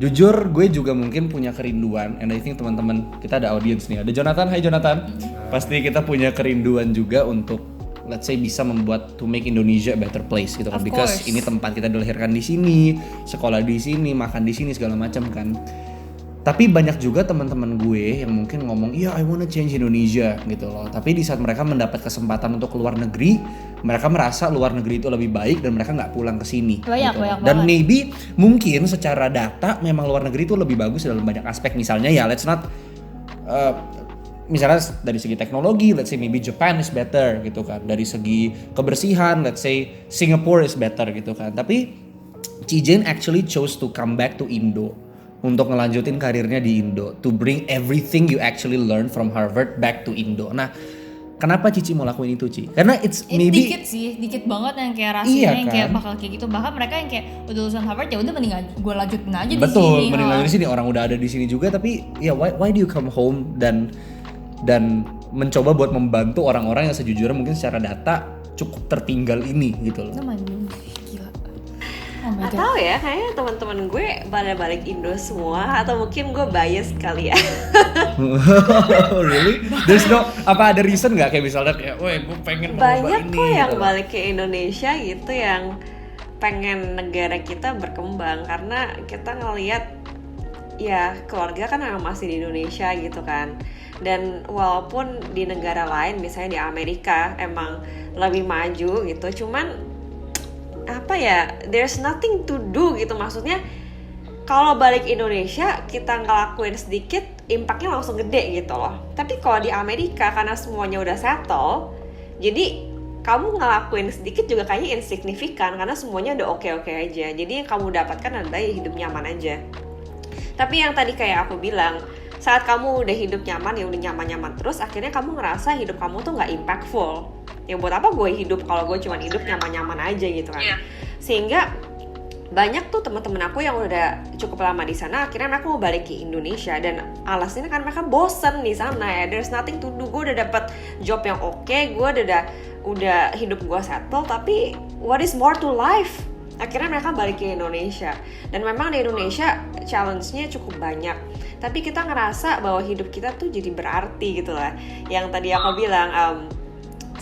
jujur gue juga mungkin punya kerinduan, and I think teman-teman kita ada audience nih. Ada Jonathan, hai Jonathan. Pasti kita punya kerinduan juga untuk let's say bisa membuat to make Indonesia a better place gitu kan, because ini tempat kita dilahirkan di sini, sekolah di sini, makan di sini segala macam kan. Tapi banyak juga teman-teman gue yang mungkin ngomong, iya I wanna change Indonesia gitu loh. Tapi di saat mereka mendapat kesempatan untuk keluar negeri, mereka merasa luar negeri itu lebih baik dan mereka nggak pulang ke sini. Banyak Dan banget. maybe mungkin secara data memang luar negeri itu lebih bagus dalam banyak aspek. Misalnya ya let's not misalnya dari segi teknologi, let's say maybe Japan is better gitu kan. Dari segi kebersihan, let's say Singapore is better gitu kan. Tapi Cijen actually chose to come back to Indo untuk ngelanjutin karirnya di Indo, to bring everything you actually learn from Harvard back to Indo. Nah, kenapa Cici mau lakuin itu, Ci? Karena it's maybe dikit banget yang kayak rasanya iya, yang kan? kayak bakal kayak gitu. Bahkan mereka yang kayak udah lulusan Harvard ya udah mending gue lanjutin aja di sini. betul, mending lanjutin di sini, orang udah ada di sini juga. Tapi ya why do you come home dan mencoba buat membantu orang-orang yang sejujurnya mungkin secara data cukup tertinggal ini gitu loh. Gila. Oh my Gak God. tau ya, kayaknya teman-teman gue pada balik Indo semua, atau mungkin gue bias kali ya. Really? There's no, apa ada reason nggak kayak misalnya kayak, woi gue pengen Banyak ini, kok yang gitu. balik ke Indonesia gitu, yang pengen negara kita berkembang, karena kita ngelihat ya keluarga kan memang masih di Indonesia gitu kan. Dan walaupun di negara lain misalnya di Amerika emang lebih maju gitu, cuman apa ya, there's nothing to do gitu. Maksudnya kalau balik Indonesia kita ngelakuin sedikit, impactnya langsung gede gitu loh. Tapi kalau di Amerika karena semuanya udah settle, jadi kamu ngelakuin sedikit juga kayaknya insignifikan karena semuanya udah oke-oke aja. Jadi yang kamu dapatkan adalah hidup nyaman aja. Tapi yang tadi kayak aku bilang, saat kamu udah hidup nyaman, ya udah nyaman-nyaman terus, akhirnya kamu ngerasa hidup kamu tuh nggak impactful. Ya buat apa gue hidup kalau gue cuma hidup nyaman-nyaman aja gitu kan. Sehingga banyak tuh teman-teman aku yang udah cukup lama di sana, akhirnya mereka mau balik ke Indonesia, dan alasannya kan mereka bosen di sana ya. There's nothing to do. Gue udah dapet job yang oke, gue udah hidup gue settle, tapi what is more to life? Akhirnya mereka balik ke Indonesia. Dan memang di Indonesia challenge-nya cukup banyak, tapi kita ngerasa bahwa hidup kita tuh jadi berarti gitu lah. Yang tadi aku bilang,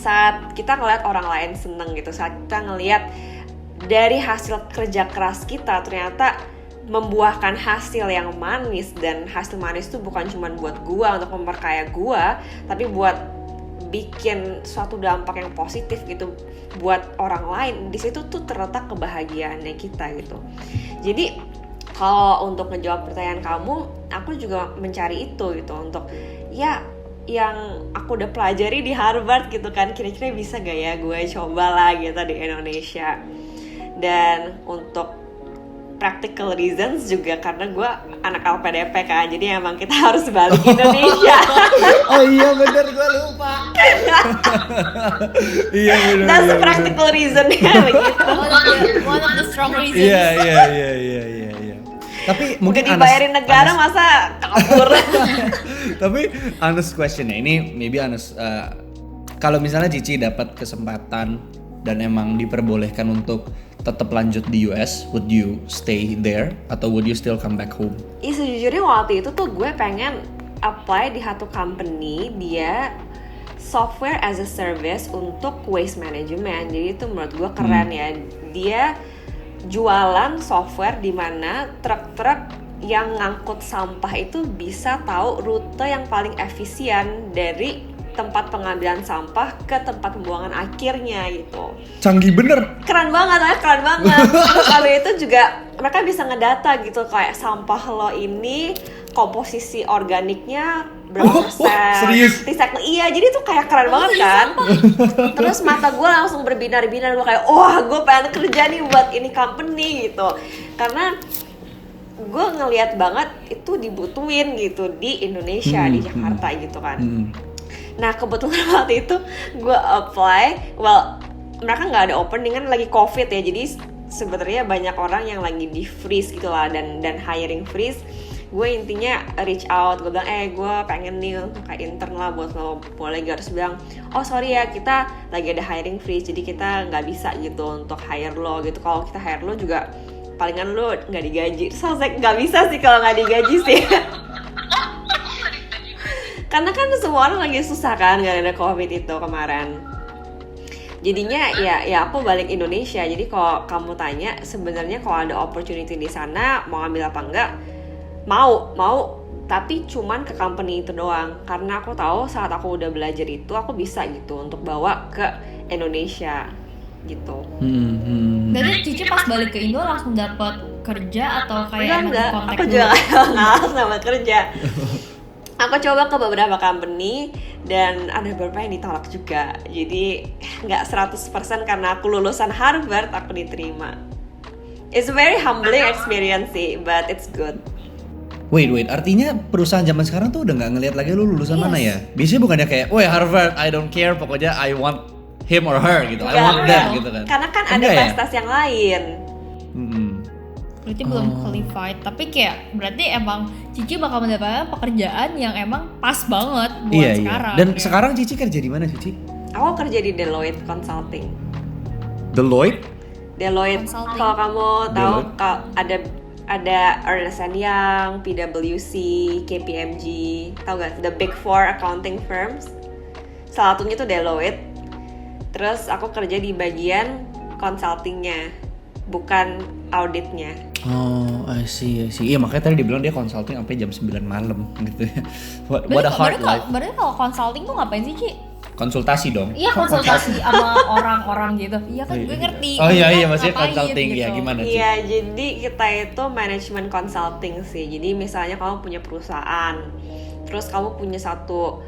saat kita ngeliat orang lain seneng gitu, saat kita ngeliat dari hasil kerja keras kita ternyata membuahkan hasil yang manis, dan hasil manis itu bukan cuma buat gua untuk memperkaya gua, tapi buat bikin suatu dampak yang positif gitu buat orang lain. Di situ tuh terletak kebahagiaannya kita gitu. Jadi kalau untuk ngejawab pertanyaan kamu, aku juga mencari itu gitu, untuk ya yang aku udah pelajari di Harvard gitu kan, kira-kira bisa gak ya gue coba lah gitu di Indonesia. Dan untuk practical reasons juga karena gue anak LPDP kan, jadi emang kita harus balik ke Indonesia. Oh iya bener, gue lupa. Iya bener. That's the practical reason ya begitu. One of the strong reasons. Iya. Tapi mungkin Dibayarin negara masa kabur. Tapi honest question ya, ini maybe honest. Kalau misalnya Cici dapat kesempatan dan emang diperbolehkan untuk tetap lanjut di US, would you stay there atau would you still come back home? Sejujurnya waktu itu tuh gue pengen apply di satu company, dia software as a service untuk waste management. Jadi itu menurut gue keren ya. Dia jualan software di mana truk-truk yang ngangkut sampah itu bisa tahu rute yang paling efisien dari tempat pengambilan sampah ke tempat pembuangan akhirnya gitu. Canggih bener. Keren banget. Terus habis itu juga mereka bisa ngedata gitu kayak sampah lo ini komposisi organiknya berapa persen. Serius? Iya, jadi itu kayak keren banget kan. Terus mata gue langsung berbinar-binar, gue kayak wah gue pengen kerja nih buat ini company gitu. Karena gue ngelihat banget itu dibutuhin gitu di Indonesia, di Jakarta gitu kan. Nah kebetulan waktu itu gue apply, mereka nggak ada opening kan lagi COVID ya, jadi sebenarnya banyak orang yang lagi di freeze gitu lah dan hiring freeze. Gue intinya reach out, gue bilang gue pengen nih untuk kayak intern lah buat lo, boleh gak? Terus bilang oh sorry ya kita lagi ada hiring freeze jadi kita nggak bisa gitu untuk hire lo gitu. Kalau kita hire lo juga palingan lo nggak digaji. Terus saya nggak bisa sih kalau nggak digaji sih. Karena kan semua orang lagi susah kan gara-gara COVID itu kemarin. Jadinya ya aku balik Indonesia. Jadi kalau kamu tanya sebenarnya kalau ada opportunity di sana mau ambil apa enggak, mau tapi cuman ke company itu doang. Karena aku tahu saat aku udah belajar itu aku bisa gitu untuk bawa ke Indonesia gitu. Berarti Cici pas balik ke Indo langsung dapat kerja atau kayak enggak, kontak aku dulu? juga nggak langsung dapat kerja. Aku coba ke beberapa company dan ada beberapa yang ditolak juga. Jadi nggak 100% karena aku lulusan Harvard aku diterima. It's a very humbling experience sih, but it's good. Wait, artinya perusahaan zaman sekarang tuh udah nggak ngelihat lagi lu lulusan mana ya? Biasanya bukannya kayak, woi Harvard, I don't care, pokoknya I want him or her gitu, I want them gitu kan? Karena kan ada Enggak ya? prestasi yang lain. Berarti belum qualified, tapi kayak berarti emang Cici bakal mendapatkan pekerjaan yang emang pas banget buat sekarang. Dan kayak. sekarang Cici kerja di mana Cici? Aku kerja di Deloitte Consulting. Deloitte? Consulting. Kalau kamu tahu Deloitte. ada Ernst & Young, PwC, KPMG, tahu gak? The Big Four accounting firms. Salah satunya tuh Deloitte. Terus aku kerja di bagian consultingnya, bukan auditnya. Oh, I see. Iya makanya tadi dibilang dia consulting sampai jam 9 malam gitu ya. What a hard life. Berarti kalau consulting tuh ngapain sih Ci? Konsultasi dong. Iya konsultasi sama orang-orang gitu. Iya kan gue ngerti. Oh iya Kan maksudnya ngapain consulting gitu. ya gimana sih? Iya, jadi kita itu management consulting sih. Jadi misalnya kamu punya perusahaan, terus kamu punya satu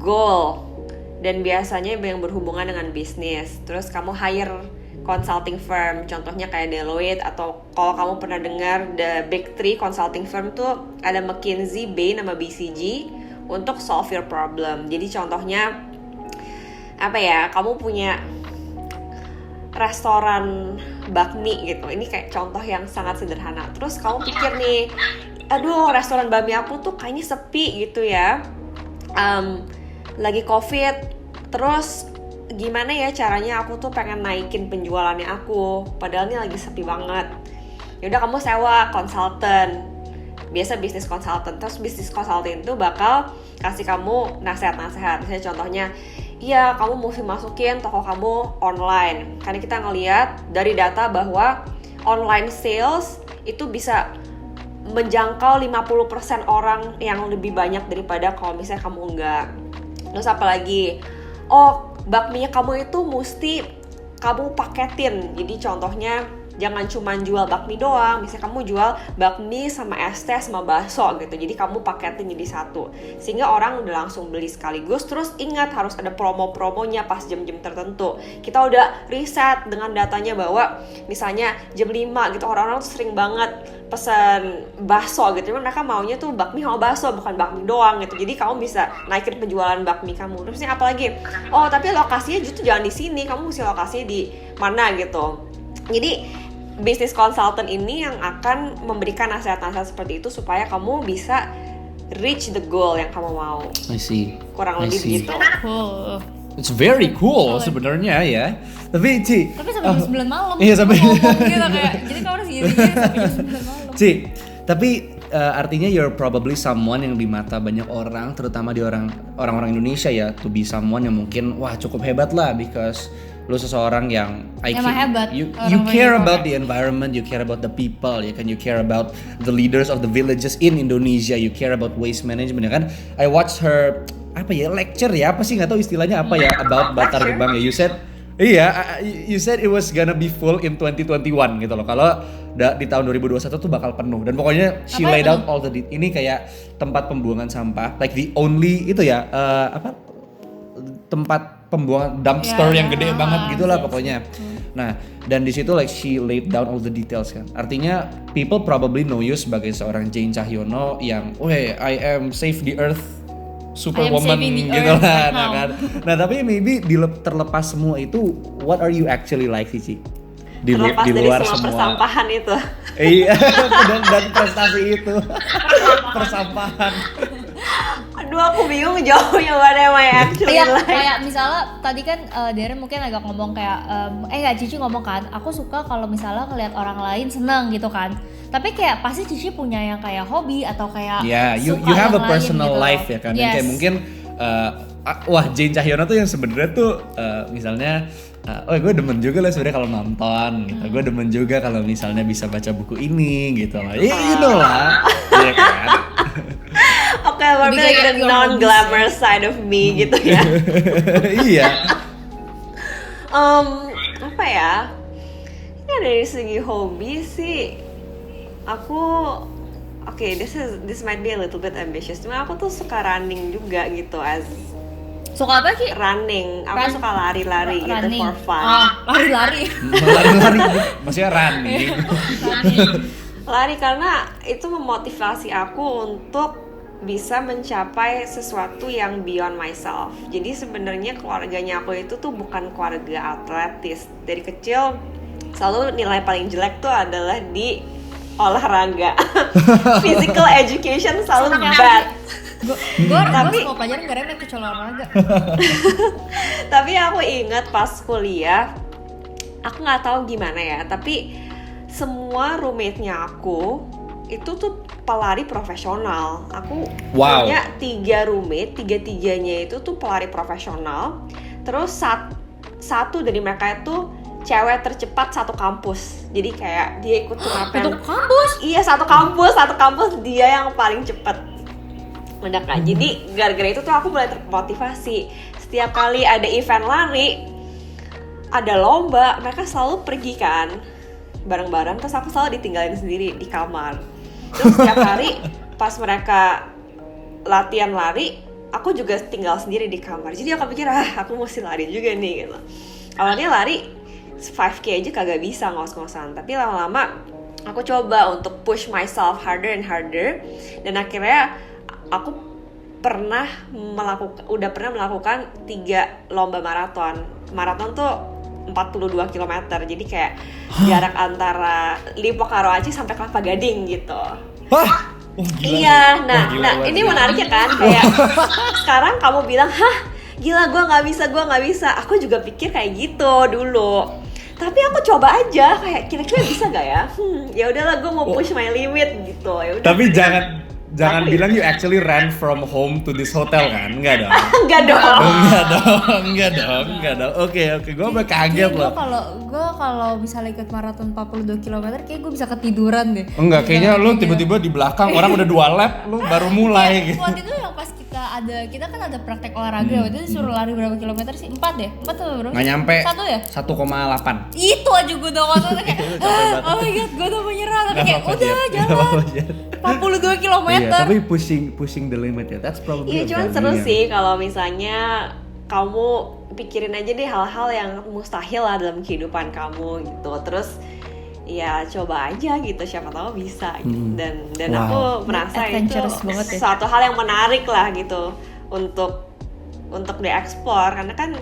goal, dan biasanya yang berhubungan dengan bisnis. Terus kamu hire consulting firm, contohnya kayak Deloitte, atau kalau kamu pernah dengar the big three consulting firm tuh ada McKinsey, Bain, sama BCG untuk solve your problem. Jadi contohnya apa ya, kamu punya restoran bakmi gitu, ini kayak contoh yang sangat sederhana. Terus kamu pikir nih, aduh restoran bakmi aku tuh kayaknya sepi gitu ya, lagi COVID, terus gimana ya caranya aku tuh pengen naikin penjualannya aku, padahal ini lagi sepi banget. Yaudah kamu sewa konsultan, biasa bisnis konsultan. Terus bisnis konsultan itu bakal kasih kamu nasihat-nasihat. Misalnya contohnya, iya kamu mesti masukin toko kamu online, karena kita ngelihat dari data bahwa online sales itu bisa menjangkau 50% orang yang lebih banyak daripada kalau misalnya kamu enggak. Terus apalagi, bakminya kamu itu mesti kamu paketin. Jadi contohnya jangan cuma jual bakmi doang, misalnya kamu jual bakmi sama es teh sama bakso gitu, jadi kamu paketin jadi satu sehingga orang udah langsung beli sekaligus. Terus ingat harus ada promo-promonya pas jam-jam tertentu. Kita udah riset dengan datanya bahwa misalnya jam 5 gitu orang-orang tuh sering banget pesan bakso gitu, cuman mereka maunya tuh bakmi sama bakso bukan bakmi doang gitu, jadi kamu bisa naikin penjualan bakmi kamu. Terus ini apalagi, oh tapi lokasinya justru jangan di sini, kamu mesti lokasinya di mana gitu. Jadi business consultant ini yang akan memberikan nasihat-nasihat seperti itu supaya kamu bisa reach the goal yang kamu mau. I see. Kurang lebih gitu. Oh. It's very cool sebenarnya ya. Tapi Ci, Tapi sampai jam 9 malam. Iya, sampai ngomong gitu kayak. Jadi kamu harus gini-gini sampai jam 9 malam. Ci, tapi artinya you're probably someone yang di mata banyak orang, terutama di orang-orang Indonesia ya, to be someone yang mungkin wah cukup hebat lah because lu seseorang yang Emang hebat, you orang care banyak about orang. the environment, you care about the people, ya kan, you care about the leaders of the villages in Indonesia, you care about waste management, ya kan. I watched her apa ya, lecture ya, apa sih nggak tahu istilahnya apa ya, about Bantar Gebang ya. You said it was gonna be full in 2021 gitu loh. Kalau di tahun 2021 tuh bakal penuh, dan pokoknya she Apa laid itu? out all the ini kayak tempat pembuangan sampah, like the only itu ya tempat pembuangan dumpster yang gede banget gitulah pokoknya. Nah, dan di situ like she laid down all the details kan. Artinya people probably know you sebagai seorang Jane Cahyono yang, I am save the earth superwoman saving the gitu earth lah, right nah now. kan. Nah, tapi maybe terlepas semua itu, what are you actually like sih, Ci? Terlepas di dari luar semua persampahan itu. Iya, dan prestasi itu. Persampahan. Aduh aku bingung jawabnya what am I actually Iya, like. kayak misalnya tadi kan Darren mungkin agak ngomong kayak nggak, Cici ngomong kan, aku suka kalau misalnya ngelihat orang lain senang gitu kan. Tapi kayak pasti Cici punya yang kayak hobi atau kayak You suka have a yang lain personal gitu. life ya kan. Dan Yes. kayak mungkin wah, Jane Cahyono tuh yang sebenarnya tuh misalnya gue demen juga lah sebenarnya kalau nonton gitu. Gue demen juga kalau misalnya bisa baca buku ini gitu lah. You know lah. Iya kan? Oke, berarti Lebih like kayak the your non-glamorous side of me gitu ya. Iya. Apa ya? Ya dari segi hobi sih, aku this might be a little bit ambitious. Cuma aku tuh suka running juga gitu, as Suka apa sih? running. Aku suka lari-lari gitu Running. for fun. Lari-lari. Lari-lari, maksudnya running. Lari karena itu memotivasi aku untuk bisa mencapai sesuatu yang beyond myself. Jadi sebenarnya keluarganya aku itu tuh bukan keluarga atletis. Dari kecil selalu nilai paling jelek tuh adalah di olahraga. Physical education selalu bad. Gue Tapi- semua pelajaran gak remeh kecuali olahraga. Tapi aku ingat pas kuliah, aku nggak tahu gimana ya, tapi semua roommate-nya aku itu tuh pelari profesional. Aku Wow. punya 3 roommate, 3-3-nya itu tuh pelari profesional. Terus satu dari mereka itu cewek tercepat satu kampus. Jadi kayak dia ikut turnamen. Satu kampus? Iya, satu kampus dia yang paling cepat. Udah kan. Jadi gara-gara itu tuh aku mulai termotivasi. Setiap kali ada event lari, ada lomba, mereka selalu pergi kan bareng-bareng, terus aku selalu ditinggalin sendiri di kamar. Terus setiap hari pas mereka latihan lari, aku juga tinggal sendiri di kamar. Jadi aku pikir, aku mesti lari juga nih gitu. Awalnya lari 5K aja kagak bisa ngos-ngosan, tapi lama-lama aku coba untuk push myself harder and harder, dan akhirnya aku udah pernah melakukan 3 lomba maraton. Maraton tuh 42 km, jadi kayak jarak antara Lipo Karo Aceh sampai Kelapa Gading gitu. Wah, gila. Iya, nah Wah, ini gila. menariknya kan, kayak sekarang kamu bilang, gila gue nggak bisa. Aku juga pikir kayak gitu dulu. Tapi aku coba aja, kayak kira-kira bisa gak ya? Ya udahlah, gue mau push my limit gitu. Ya udah. Tapi jangan bilang you actually ran from home to this hotel kan? Enggak dong. Enggak dong. Enggak dong. Oke, gue sampai kaget loh. Gue kalau misalnya ikut maraton 42 km kayak gue bisa ketiduran deh. Enggak, kayaknya lu tiba-tiba di belakang orang udah 2 lap, lu baru mulai gitu. Waktu itu yang pas kita kita kan ada praktek olahraga, waktu itu disuruh lari berapa kilometer sih? 4 ya? 4 atau berapa? Nggak nyampe 1 ya? 1,8. Itu aja gue udah waktu kayak oh my god, gue udah menyerah, tapi kayak udah jalan 42 kilometer. Iya, tapi pushing the limit ya. That's probably Iya, a cuman value seru yang- sih kalau misalnya kamu pikirin aja deh hal-hal yang mustahil lah dalam kehidupan kamu gitu. Terus ya coba aja gitu, siapa tahu bisa gitu. Dan Wow. aku merasa itu Adventurous banget ya. suatu hal yang menarik lah gitu untuk dieksplor, karena kan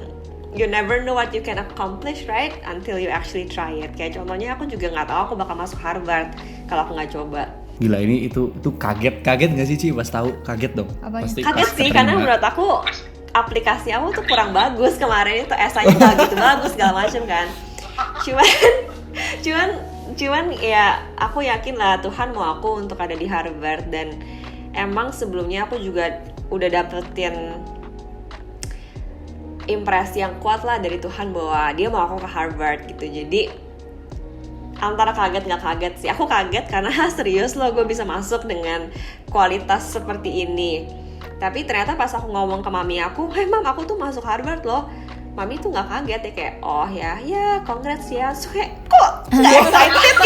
you never know what you can accomplish, right, until you actually try it. Kayak contohnya aku juga nggak tahu aku bakal masuk Harvard kalau aku nggak coba. Gila, ini itu kaget nggak sih Ci pas tahu? Kaget dong. Apanya? Pasti Kaget pas sih, keterima. karena menurut aku aplikasi aku tuh kurang bagus kemarin, itu esainya nggak gitu bagus segala macem kan. Cuman ya aku yakin lah Tuhan mau aku untuk ada di Harvard, dan emang sebelumnya aku juga udah dapetin impresi yang kuat lah dari Tuhan bahwa dia mau aku ke Harvard gitu. Jadi antara kaget nggak kaget sih, aku kaget karena serius loh gue bisa masuk dengan kualitas seperti ini. Tapi ternyata pas aku ngomong ke mami aku, mam aku tuh masuk Harvard loh, mami tuh nggak kaget ya, kayak oh ya congrats ya. So kayak kok nggak excited gitu.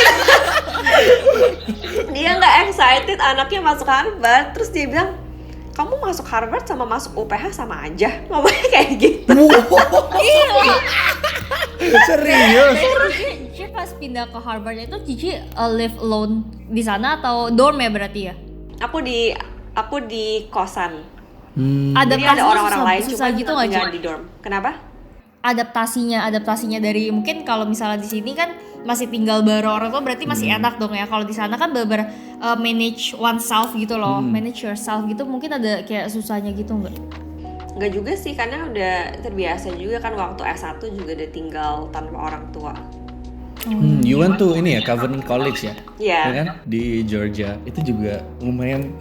Dia nggak excited anaknya masuk Harvard. Terus dia bilang, kamu masuk Harvard sama masuk UPH sama aja, ngomongnya kayak gitu. Serius? Cici pas pindah ke Harvard itu Cici live alone di sana atau dorm ya berarti ya? Aku di kosan. Ada Jadi ada orang-orang lain susah cuma gitu nggak tinggal Ci? di dorm. Kenapa? Adaptasinya dari mungkin kalau misalnya di sini kan masih tinggal bareng orang tua, berarti masih enak dong ya. Kalau di sana kan bener manage oneself gitu loh, manage yourself gitu, mungkin ada kayak susahnya gitu nggak? Nggak juga sih, karena udah terbiasa juga kan, waktu S1 juga udah tinggal tanpa orang tua. You went to ini ya, Covenant College ya? Iya. Ya kan? Di Georgia. Itu juga lumayan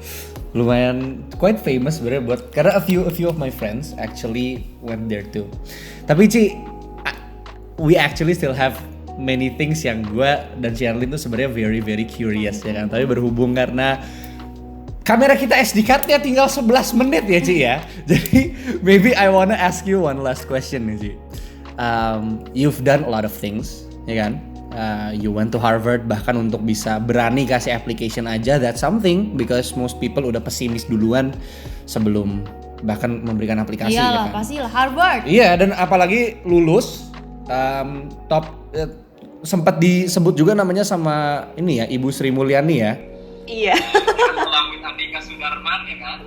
quite famous sebenarnya buat, karena a few of my friends actually went there too. Tapi Ci, we actually still have many things yang gue dan Sherlyn tuh sebenarnya very very curious ya kan. Tapi berhubung karena kamera kita SD card-nya tinggal 11 menit ya Ci ya. Jadi maybe I wanna ask you one last question nih Ci. You've done a lot of things, ya kan? You went to Harvard, bahkan untuk bisa berani kasih application aja, that's something, because most people udah pesimis duluan sebelum bahkan memberikan aplikasi. Iyalah, ya kan? pastilah Harvard. Iya, dan apalagi lulus top sempat disebut juga namanya sama ini ya, Ibu Sri Mulyani ya. Iya. Melalui Andika Sudarman ya kan.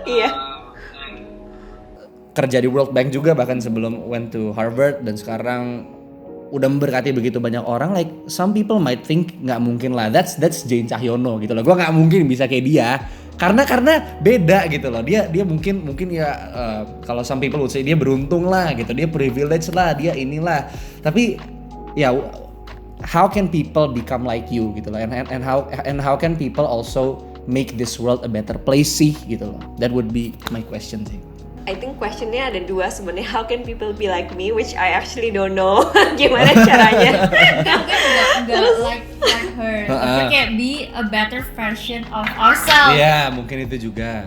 Iya. Kerja di World Bank juga bahkan sebelum went to Harvard, dan sekarang udah memberkati begitu banyak orang. Like some people might think nggak mungkin lah, that's Jane Cahyono gitu loh. Gue nggak mungkin bisa kayak dia karena beda gitu loh. Dia mungkin ya kalau some people would say dia beruntung lah gitu, dia privilege lah, dia inilah. Tapi ya how can people become like you gitu loh, and how can people also make this world a better place sih gitu loh. That would be my question sih. I think questionnya ada dua sebenarnya. How can people be like me, which I actually don't know gimana caranya. Enggak like her. Tapi kayak be a better version of ourselves. Iya, mungkin itu juga.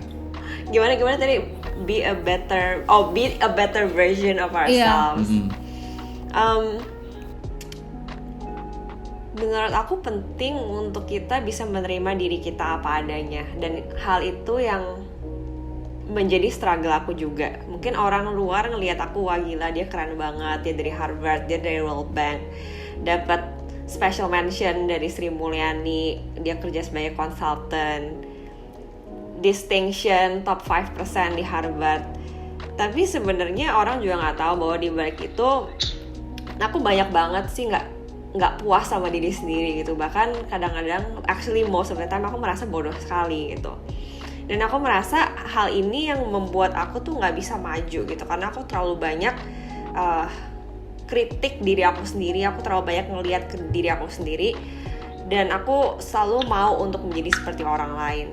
Gimana tadi, be a better version of ourselves. Menurut aku penting untuk kita bisa menerima diri kita apa adanya, dan hal itu yang menjadi struggle aku juga. Mungkin orang luar ngelihat aku, wah gila dia keren banget, dia dari Harvard, dia dari World Bank, dapat special mention dari Sri Mulyani, dia kerja sebagai konsultan, distinction top 5% di Harvard. Tapi sebenarnya orang juga nggak tahu bahwa di balik itu aku banyak banget sih nggak puas sama diri sendiri gitu. Bahkan kadang-kadang, actually most of the time aku merasa bodoh sekali gitu. Dan aku merasa hal ini yang membuat aku tuh nggak bisa maju gitu, karena aku terlalu banyak kritik diri aku sendiri, aku terlalu banyak ngelihat ke diri aku sendiri, dan aku selalu mau untuk menjadi seperti orang lain.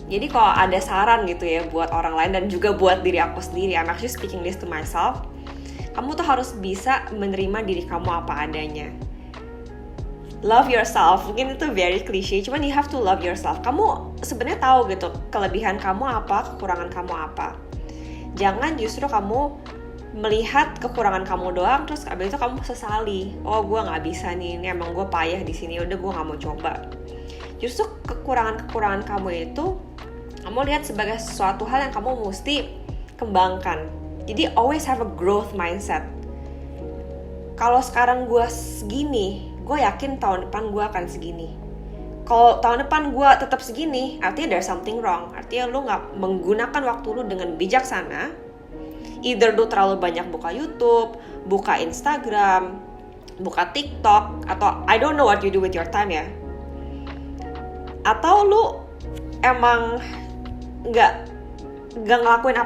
Jadi kalau ada saran gitu ya buat orang lain dan juga buat diri aku sendiri, I'm actually speaking this to myself, kamu tuh harus bisa menerima diri kamu apa adanya. love yourself. Mungkin itu very cliche, cuman you have to love yourself. Kamu sebenarnya tahu gitu kelebihan kamu apa, kekurangan kamu apa. Jangan justru kamu melihat kekurangan kamu doang terus abis itu kamu sesali. Oh, gue nggak bisa nih, ini emang gue payah di sini, udah gue nggak mau coba. Justru kekurangan kamu itu kamu lihat sebagai sesuatu hal yang kamu mesti kembangkan. Jadi always have a growth mindset. Kalau sekarang gue segini, gue yakin tahun depan gue akan segini. Kalau tahun depan gue tetap segini, artinya there's something wrong. Artinya lu gak menggunakan waktu lu dengan bijaksana. Either lu terlalu banyak buka YouTube, buka Instagram, buka TikTok, atau I don't know what you do with your time ya. Atau lu emang gak ngelakuin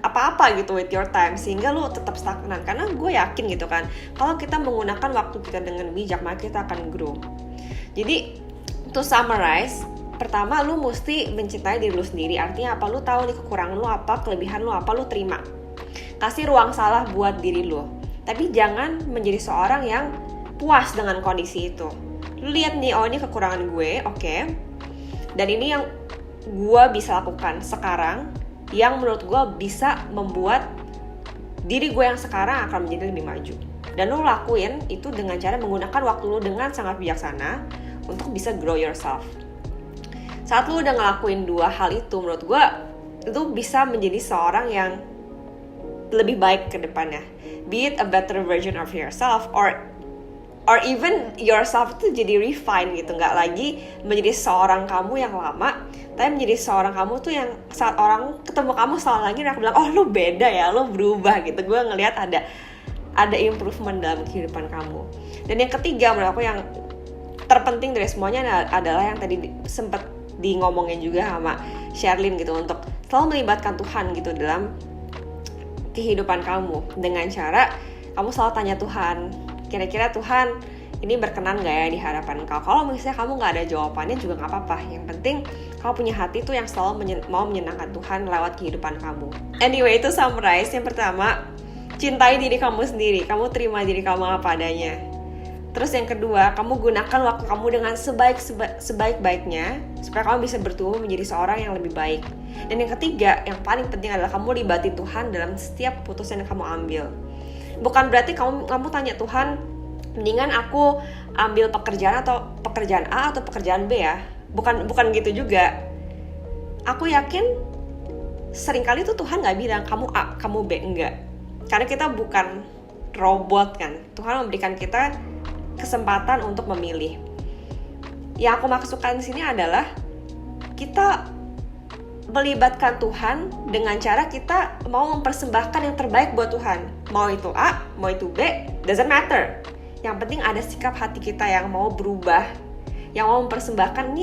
apa-apa gitu with your time sehingga lu tetap stagnan. Karena gue yakin gitu kan, kalau kita menggunakan waktu kita dengan bijak maka kita akan grow. Jadi to summarize, pertama lu mesti mencintai diri lu sendiri. Artinya apa? Lu tahu nih kekurangan lu apa, kelebihan lu apa, lu terima. Kasih ruang salah buat diri lu. Tapi jangan menjadi seorang yang puas dengan kondisi itu. Lu lihat nih, oh ini kekurangan gue, oke. Dan ini yang gue bisa lakukan sekarang, yang menurut gue bisa membuat diri gue yang sekarang akan menjadi lebih maju. Dan lo lakuin itu dengan cara menggunakan waktu lo dengan sangat bijaksana untuk bisa grow yourself. Saat lo udah ngelakuin dua hal itu, menurut gue itu bisa menjadi seorang yang lebih baik ke depannya. Be it a better version of yourself or even yourself itu jadi refine gitu, nggak lagi menjadi seorang kamu yang lama, tapi menjadi seorang kamu tuh yang saat orang ketemu kamu selalu lagi mereka bilang, oh lu beda ya, lu berubah gitu. Gue ngelihat ada improvement dalam kehidupan kamu. Dan yang ketiga menurut aku yang terpenting dari semuanya adalah yang tadi sempet ngomongin juga sama Sherlyn gitu, untuk selalu melibatkan Tuhan gitu dalam kehidupan kamu dengan cara kamu selalu tanya Tuhan, kira-kira Tuhan ini berkenan gak ya di hadapan Engkau. Kalau misalnya kamu gak ada jawabannya juga gak apa-apa. Yang penting kamu punya hati tuh yang selalu mau menyenangkan Tuhan lewat kehidupan kamu. Anyway, itu summarize. Yang pertama, cintai diri kamu sendiri. Kamu terima diri kamu apa adanya. Terus yang kedua, kamu gunakan waktu kamu dengan sebaik-baiknya supaya kamu bisa bertumbuh menjadi seorang yang lebih baik. Dan yang ketiga, yang paling penting adalah kamu libatin Tuhan dalam setiap keputusan yang kamu ambil. Bukan berarti kamu tanya Tuhan, mendingan aku ambil pekerjaan A atau pekerjaan B ya. Bukan gitu juga. Aku yakin seringkali tuh Tuhan gak bilang kamu A, kamu B, enggak. Karena kita bukan robot kan. Tuhan memberikan kita kesempatan untuk memilih. Yang aku maksudkan di sini adalah kita melibatkan Tuhan dengan cara kita mau mempersembahkan yang terbaik buat Tuhan. Mau itu A, mau itu B, doesn't matter. Yang penting ada sikap hati kita yang mau berubah, yang mau mempersembahkan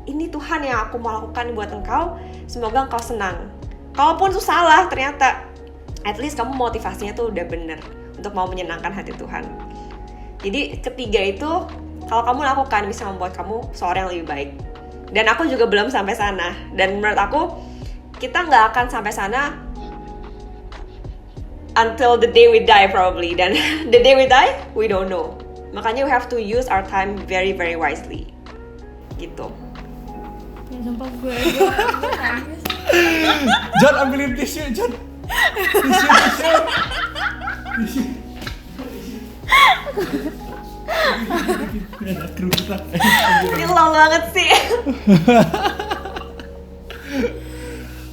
ini Tuhan yang aku mau lakukan buat Engkau, semoga Engkau senang. Kalaupun itu salah ternyata, at least kamu motivasinya tuh udah bener untuk mau menyenangkan hati Tuhan. Jadi ketiga itu kalau kamu lakukan bisa membuat kamu seorang yang lebih baik. Dan aku juga belum sampai sana. Dan menurut aku kita nggak akan sampai sana until the day we die probably. Dan the day we die, we don't know. Makanya we have to use our time very very wisely. Gitu. Ya sumpah gue nangis. John, ambilin tisu, John. Tisu. Ini long banget sih.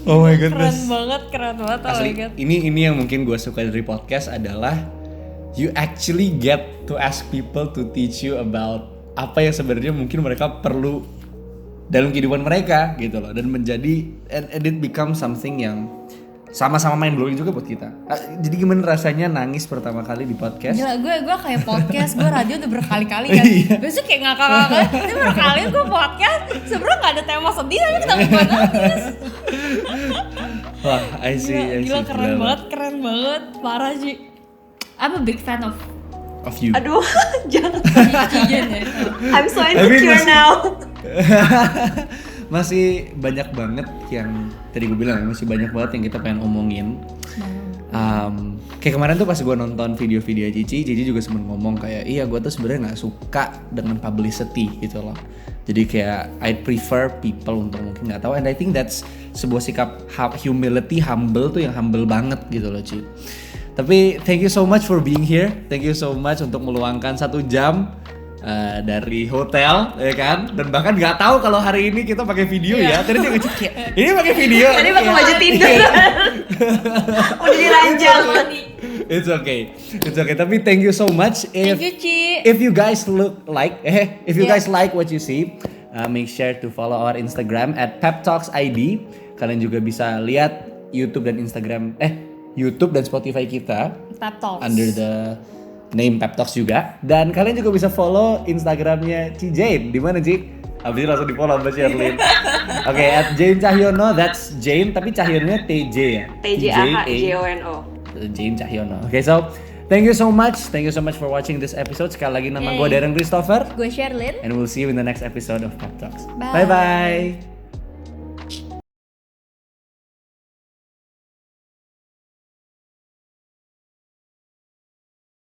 Oh my goodness. Keren banget. Oh Asli, my god. ini yang mungkin gue suka dari podcast adalah you actually get to ask people to teach you about apa yang sebenarnya mungkin mereka perlu dalam kehidupan mereka gitu loh, dan menjadi and it becomes something yang sama-sama mind blowing juga buat kita. Jadi gimana rasanya nangis pertama kali di podcast? Gila, gue kayak podcast, gue radio udah berkali-kali kan. Gue tuh kayak ngakak-ngakak, ini berkali gue podcast, sebenernya gak ada tema sedih tapi kita gue nangis. Wah, I see. Gila keren banget, parah sih. I'm a big fan of you. Aduh, jangan. Cijen ya. I'm so insecure now. Masih banyak banget yang tadi gue bilang, masih banyak banget yang kita pengen omongin. Kayak kemarin tuh pas gue nonton video-video Cici juga sempet ngomong kayak iya gue tuh sebenarnya nggak suka dengan publicity gitu loh. Jadi kayak I prefer people untuk mungkin nggak tahu, and I think that's sebuah sikap humility, humble tuh yang humble banget gitu loh Ci. Tapi thank you so much for being here, thank you so much untuk meluangkan 1 jam dari hotel ya kan, dan bahkan nggak tahu kalau hari ini kita pakai video ya. Tadi dia ngecek kayak ini pakai video. Tadi pakai baju Tinder. Udah diranjang. It's okay. Tapi thank you so much. Thank you, Ci. If you guys guys like what you see, make sure to follow our Instagram @peptalksid. Kalian juga bisa lihat YouTube dan YouTube dan Spotify kita Pep Talks. under the name Pep Talks juga. Dan kalian juga bisa follow Instagramnya Ci Jane. Di mana Ci? Habis itu langsung di follow sama Sherlyn. Oke, @Jane Cahyono, that's Jane tapi Cahyononya TJ ya. TJAHJONO. Jane Cahyono. Oke, so thank you so much for watching this episode. Sekali lagi nama gue Darren Christopher, Gue Sherlyn. and we'll see you in the next episode of Pep Talks. Bye. Bye.